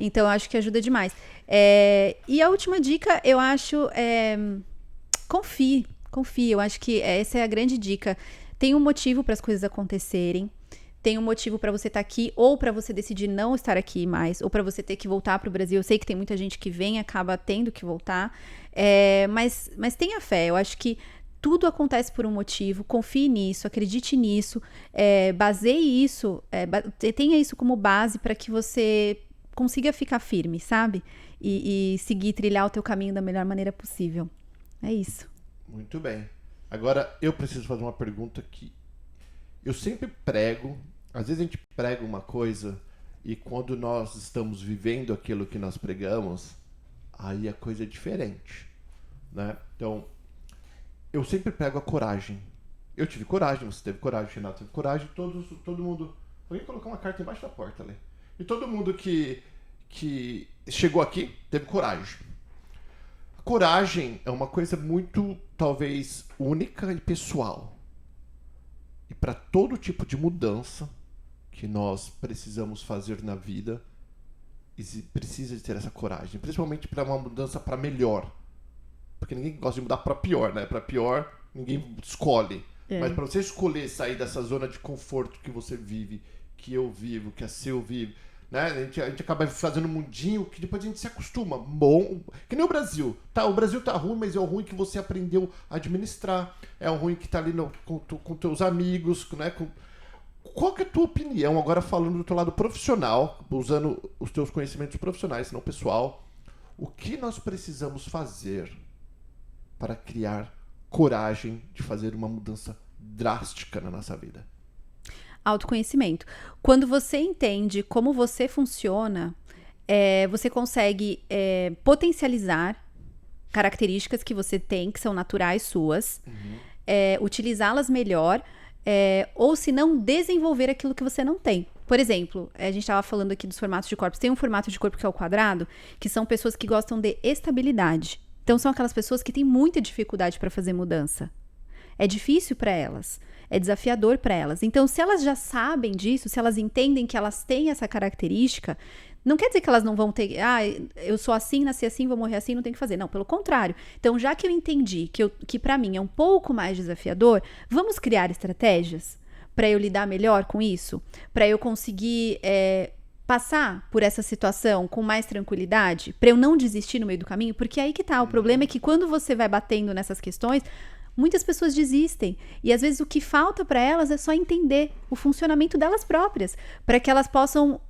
Então, eu acho que ajuda demais. E a última dica, eu acho, confie. Eu acho que essa é a grande dica. Tem um motivo para as coisas acontecerem. Tem um motivo para você estar aqui, ou para você decidir não estar aqui mais, ou para você ter que voltar para o Brasil. Eu sei que tem muita gente que vem e acaba tendo que voltar, mas tenha fé. Eu acho que tudo acontece por um motivo, confie nisso, acredite nisso, baseie isso, tenha isso como base para que você consiga ficar firme, sabe? E seguir, trilhar o teu caminho da melhor maneira possível. É isso. Muito bem. Agora, eu preciso fazer uma pergunta que eu sempre prego, às vezes a gente prega uma coisa e quando nós estamos vivendo aquilo que nós pregamos, aí a coisa é diferente, né? Então, eu sempre prego a coragem. Eu tive coragem, você teve coragem, o Renato teve coragem, todo mundo... Alguém colocar uma carta embaixo da porta ali. E todo mundo que chegou aqui teve coragem. A coragem é uma coisa muito, talvez, única e pessoal. E para todo tipo de mudança que nós precisamos fazer na vida, precisa de ter essa coragem. Principalmente para uma mudança para melhor. Porque ninguém gosta de mudar para pior, né? Para pior, ninguém escolhe. Mas para você escolher sair dessa zona de conforto que você vive, que eu vivo, que a Sil vive, né? A gente acaba fazendo um mundinho que depois a gente se acostuma. Bom, que nem o Brasil. Tá, o Brasil tá ruim, mas é o ruim que você aprendeu a administrar. É o ruim que tá ali com teus amigos, né? Qual que é a tua opinião, agora falando do teu lado profissional, usando os teus conhecimentos profissionais, não pessoal, o que nós precisamos fazer para criar coragem de fazer uma mudança drástica na nossa vida? Autoconhecimento. Quando você entende como você funciona, você consegue potencializar características que você tem, que são naturais suas, utilizá-las melhor, ou se não, desenvolver aquilo que você não tem. Por exemplo, a gente estava falando aqui dos formatos de corpos. Tem um formato de corpo que é o quadrado, que são pessoas que gostam de estabilidade. Então, são aquelas pessoas que têm muita dificuldade para fazer mudança. É difícil para elas, é desafiador para elas. Então, se elas já sabem disso, se elas entendem que elas têm essa característica, não quer dizer que elas não vão ter, eu sou assim, nasci assim, vou morrer assim, não tem que fazer. Não, pelo contrário. Então, já que eu entendi que para mim é um pouco mais desafiador, vamos criar estratégias para eu lidar melhor com isso? Para eu conseguir passar por essa situação com mais tranquilidade? Para eu não desistir no meio do caminho? Porque aí que tá, o problema é que quando você vai batendo nessas questões, muitas pessoas desistem. E às vezes o que falta para elas é só entender o funcionamento delas próprias, para que elas possam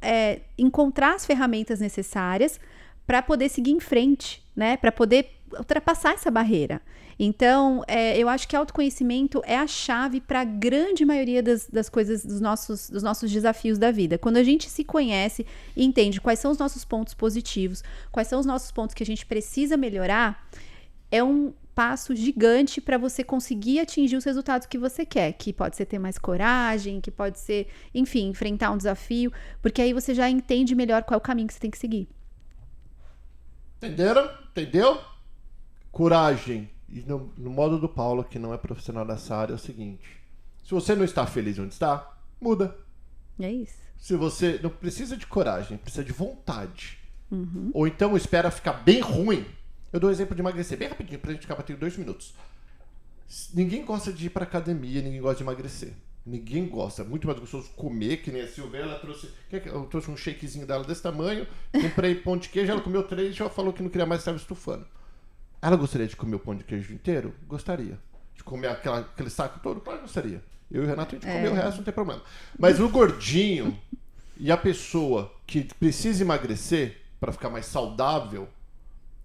encontrar as ferramentas necessárias para poder seguir em frente, né? Para poder ultrapassar essa barreira. Então, eu acho que autoconhecimento é a chave para a grande maioria das coisas, dos nossos desafios da vida. Quando a gente se conhece e entende quais são os nossos pontos positivos, quais são os nossos pontos que a gente precisa melhorar, é um passo gigante para você conseguir atingir os resultados que você quer, que pode ser ter mais coragem, que pode ser, enfim, enfrentar um desafio, porque aí você já entende melhor qual é o caminho que você tem que seguir. Entenderam? Entendeu? Coragem. E no modo do Paulo, que não é profissional dessa área, é o seguinte: se você não está feliz onde está, muda. É isso. Se você não precisa de coragem, precisa de vontade. Ou então espera ficar bem ruim. Eu dou um exemplo de emagrecer, bem rapidinho, pra gente ficar batendo 2 minutos. Ninguém gosta de ir pra academia, ninguém gosta de emagrecer. Ninguém gosta. É muito mais gostoso comer, que nem a Silvia, ela trouxe... Eu trouxe um shakezinho dela desse tamanho, comprei pão de queijo, ela comeu 3 e já falou que não queria mais, estava estufando. Ela gostaria de comer o pão de queijo inteiro? Gostaria. De comer aquele saco todo? Claro, gostaria. Eu e o Renato, a gente comeu o resto, não tem problema. Mas o gordinho e a pessoa que precisa emagrecer para ficar mais saudável,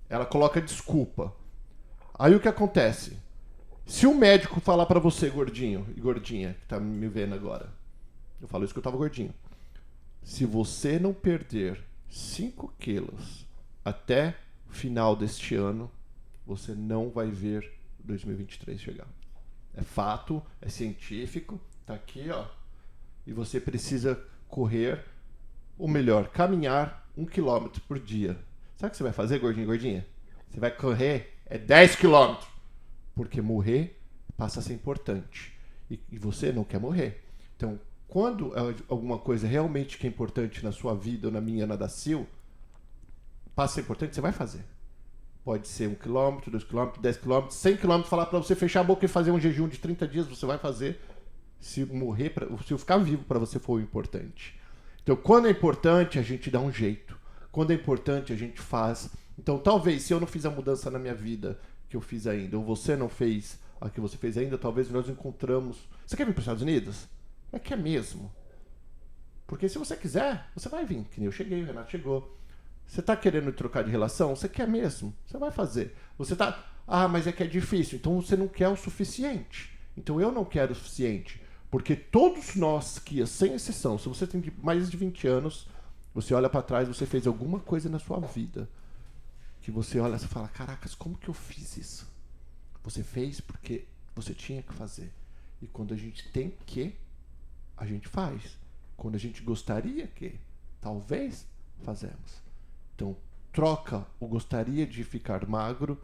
ela coloca desculpa. Aí o que acontece? Se o médico falar pra você, gordinho e gordinha, que tá me vendo agora, eu falo isso que eu tava gordinho. Se você não perder 5 quilos até o final deste ano, você não vai ver 2023 chegar. É fato, é científico, tá aqui, ó. E você precisa correr, ou melhor, caminhar 1 quilômetro por dia. Sabe o que você vai fazer, gordinho e gordinha? Você vai correr 10 quilômetros. Porque morrer passa a ser importante. E você não quer morrer. Então, quando alguma coisa realmente que é importante na sua vida, ou na minha, na da Sil, passa a ser importante, você vai fazer. Pode ser 1 quilômetro, 2 quilômetros, 10 quilômetros, 100 quilômetros, falar pra você fechar a boca e fazer um jejum de 30 dias, você vai fazer. Se morrer, se ficar vivo pra você for o importante. Então, quando é importante, a gente dá um jeito. Quando é importante, a gente faz Então, talvez, se eu não fiz a mudança na minha vida que eu fiz ainda, ou você não fez a que você fez ainda, talvez nós encontramos... Você quer vir para os Estados Unidos? É que é mesmo. Porque se você quiser, você vai vir. Que nem eu cheguei, o Renato chegou. Você tá querendo trocar de relação? Você quer mesmo? Você vai fazer. Você tá... Ah, mas é que é difícil. Então você não quer o suficiente. Então eu não quero o suficiente. Porque todos nós que, sem exceção, se você tem mais de 20 anos, você olha para trás, você fez alguma coisa na sua vida que você olha e fala, caracas, como que eu fiz isso? Você fez porque você tinha que fazer. E quando a gente tem que, a gente faz. Quando a gente gostaria que, talvez, fazemos. Então, troca o gostaria de ficar magro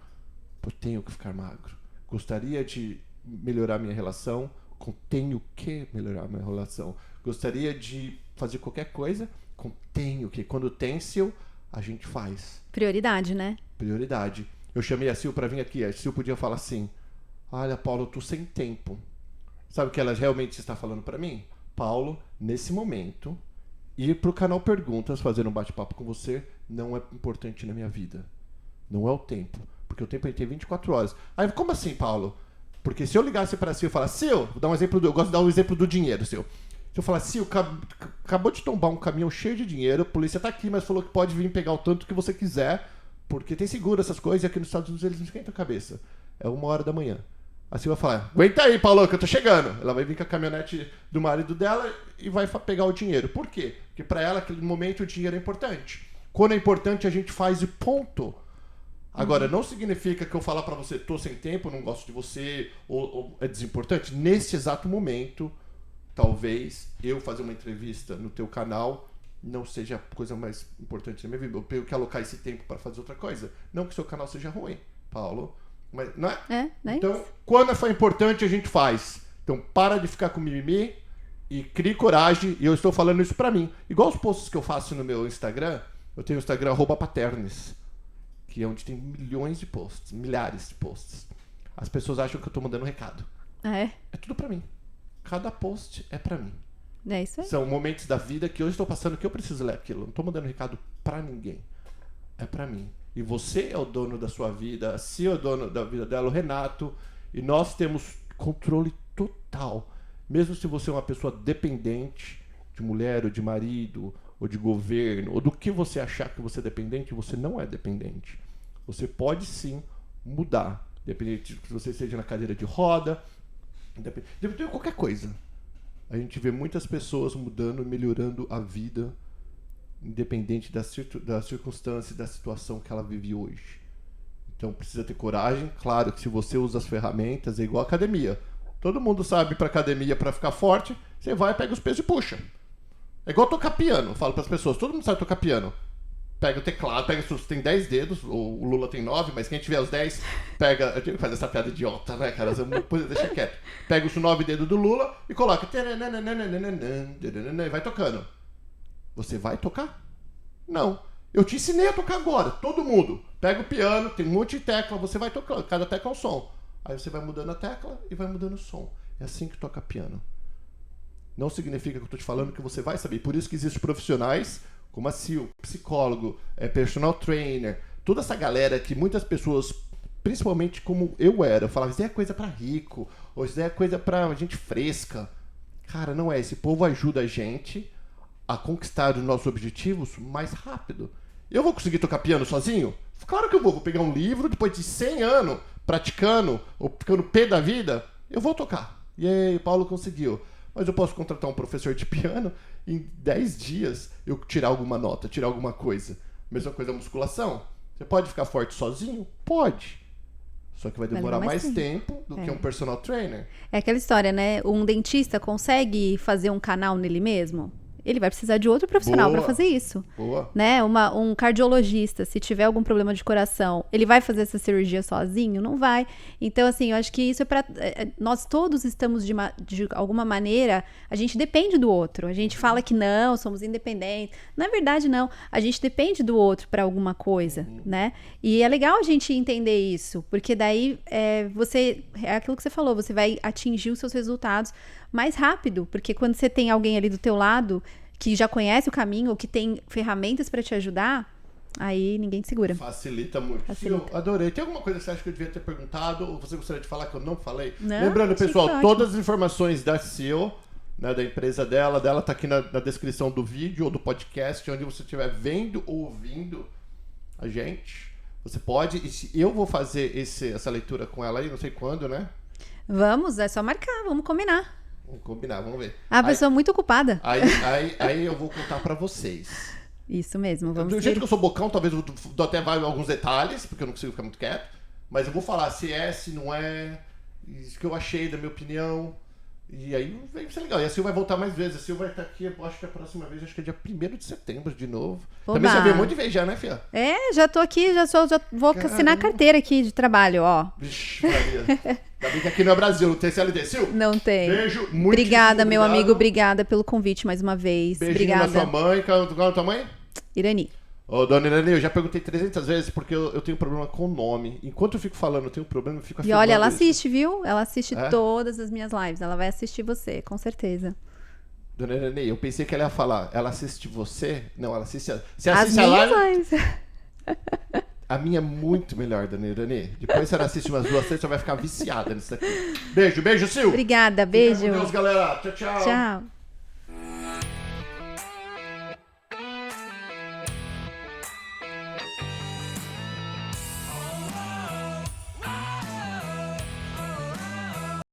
por tenho que ficar magro. Gostaria de melhorar minha relação com tenho que melhorar minha relação. Gostaria de fazer qualquer coisa com tenho que. Quando tem seu, a gente faz. Prioridade, né? Prioridade. Eu chamei a Sil para vir aqui. A Sil podia falar assim, olha, Paulo, eu tô sem tempo. Sabe o que ela realmente está falando para mim? Paulo, nesse momento, ir pro canal Perguntas, fazer um bate-papo com você, não é importante na minha vida. Não é o tempo. Porque o tempo é ter 24 horas. Aí, como assim, Paulo? Porque se eu ligasse para a Sil e falar, Sil, vou dar um exemplo, eu gosto de dar um exemplo do dinheiro, Sil. Se eu falar, Sil, acabou de tombar um caminhão cheio de dinheiro, a polícia tá aqui, mas falou que pode vir pegar o tanto que você quiser, porque tem seguro essas coisas, e aqui nos Estados Unidos eles não esquentam a cabeça. É 1h da manhã. A Sil vai falar, aguenta aí, Paulo, que eu tô chegando. Ela vai vir com a caminhonete do marido dela e vai pegar o dinheiro. Por quê? Porque para ela, naquele momento, o dinheiro é importante. Quando é importante, a gente faz e ponto. Agora, não significa que eu falar pra você, tô sem tempo, não gosto de você, ou é desimportante. Nesse exato momento, talvez eu fazer uma entrevista no teu canal não seja a coisa mais importante da minha vida. Eu tenho que alocar esse tempo para fazer outra coisa. Não que o seu canal seja ruim, Paulo. Mas, não é? Não é então, isso. quando for importante, a gente faz. Então, para de ficar com mimimi e crie coragem. E eu estou falando isso pra mim. Igual os posts que eu faço no meu Instagram. Eu tenho o Instagram @paternes, que é onde tem milhões de posts, milhares de posts. As pessoas acham que eu tô mandando recado. É tudo pra mim. Cada post é pra mim. É isso aí. São momentos da vida que eu estou passando que eu preciso ler aquilo. Eu não tô mandando recado pra ninguém. É pra mim. E você é o dono da sua vida, a Cia é o dono da vida dela, o Renato. E nós temos controle total. Mesmo se você é uma pessoa dependente de mulher, ou de marido, ou de governo, ou do que você achar que você é dependente, você não é dependente. Você pode sim mudar. Dependente de que você esteja na cadeira de roda, dependente de qualquer coisa. A gente vê muitas pessoas mudando e melhorando a vida, independente da circunstância e da situação que ela vive hoje. Então precisa ter coragem. Claro que se você usa as ferramentas, é igual a academia. Todo mundo sabe para academia, para ficar forte, você vai, pega os pesos e puxa. É igual tocar piano. Eu falo para as pessoas, todo mundo sabe tocar piano. Pega o teclado, pega se tem 10 dedos, o Lula tem 9, mas quem tiver os 10, pega... Eu tenho que fazer essa piada idiota, né, cara? Deixa quieto. Pega os 9 dedos do Lula e coloca... E vai tocando. Você vai tocar? Não. Eu te ensinei a tocar agora, todo mundo. Pega o piano, tem um monte de tecla, você vai tocando, cada tecla é um som. Aí você vai mudando a tecla e vai mudando o som. É assim que toca piano. Não significa que eu estou te falando que você vai saber. Por isso que existem profissionais como a Sil, psicólogo, personal trainer, toda essa galera que muitas pessoas, principalmente como eu era, falavam, isso é coisa para rico, ou isso é coisa para gente fresca. Cara, não é. Esse povo ajuda a gente a conquistar os nossos objetivos mais rápido. Eu vou conseguir tocar piano sozinho? Claro que eu vou. Vou pegar um livro, depois de 100 anos, praticando, ou ficando pé da vida, eu vou tocar. E aí, Paulo conseguiu. Mas eu posso contratar um professor de piano, em 10 dias eu tirar alguma nota, tirar alguma coisa. Mesma coisa a musculação. Você pode ficar forte sozinho? Pode. Só que vai demorar mais tempo do que um personal trainer. É aquela história, né? Um dentista consegue fazer um canal nele mesmo? Ele vai precisar de outro profissional para fazer isso. Boa. Né? Um cardiologista, se tiver algum problema de coração, ele vai fazer essa cirurgia sozinho? Não vai. Então, assim, eu acho que isso é para... Nós todos estamos, de alguma maneira, a gente depende do outro. A gente fala que não, somos independentes. Na verdade, não. A gente depende do outro para alguma coisa, né? E é legal a gente entender isso, porque daí é aquilo que você falou, você vai atingir os seus resultados mais rápido, porque quando você tem alguém ali do teu lado que já conhece o caminho ou que tem ferramentas para te ajudar, Aí ninguém te segura. Facilita muito. Facilita. Sil, adorei. Tem alguma coisa que você acha que eu devia ter perguntado ou você gostaria de falar que eu não falei? Não, Lembrando, achei pessoal, que tá todas as informações da Sil, né, da empresa dela tá aqui na descrição do vídeo ou do podcast, onde você estiver vendo ou ouvindo a gente. Você pode, e eu vou fazer essa leitura com ela aí, não sei quando, né? Vamos, é só marcar, vamos combinar. Vamos combinar, vamos ver. A pessoa muito ocupada. Aí eu vou contar pra vocês. Isso mesmo, vamos Do ver. jeito que eu sou bocão, talvez eu dou até vai alguns detalhes, porque eu não consigo ficar muito quieto. Mas eu vou falar se é, se não é, isso que eu achei, da minha opinião. E aí vai ser legal. E a Sil vai voltar mais vezes. A Sil vai estar aqui, eu acho que a próxima vez, acho que é dia 1º de setembro de novo. Oba. Também já veio um monte de vez já, né, Fia? É, já tô aqui, já vou assinar a carteira aqui de trabalho, ó. Vixe, Maria. Ainda bem que aqui no Brasil, não tem CLT. Sil, Não tem. beijo, muito Obrigada, meu obrigado. amigo, obrigada pelo convite mais uma vez. Beijinho Obrigada. na sua mãe. Qual é a tua mãe? Irani. Ô, dona Irani, eu já perguntei 300 vezes porque eu tenho problema com o nome. Enquanto eu fico falando, eu tenho um problema, eu fico E olha, ela afirmando isso. assiste, viu? Ela assiste É? todas as minhas lives. Ela vai assistir você, com certeza. Dona Irani, eu pensei que ela ia falar, ela assiste você? Não, ela assiste Você As assiste a minhas live? lives. A minha é muito melhor, Dona Irani. Depois você assiste umas 2, 3, você vai ficar viciada nisso aqui. Beijo, beijo, Sil. Obrigada, Fica beijo. com Deus, galera. Tchau, tchau. Tchau.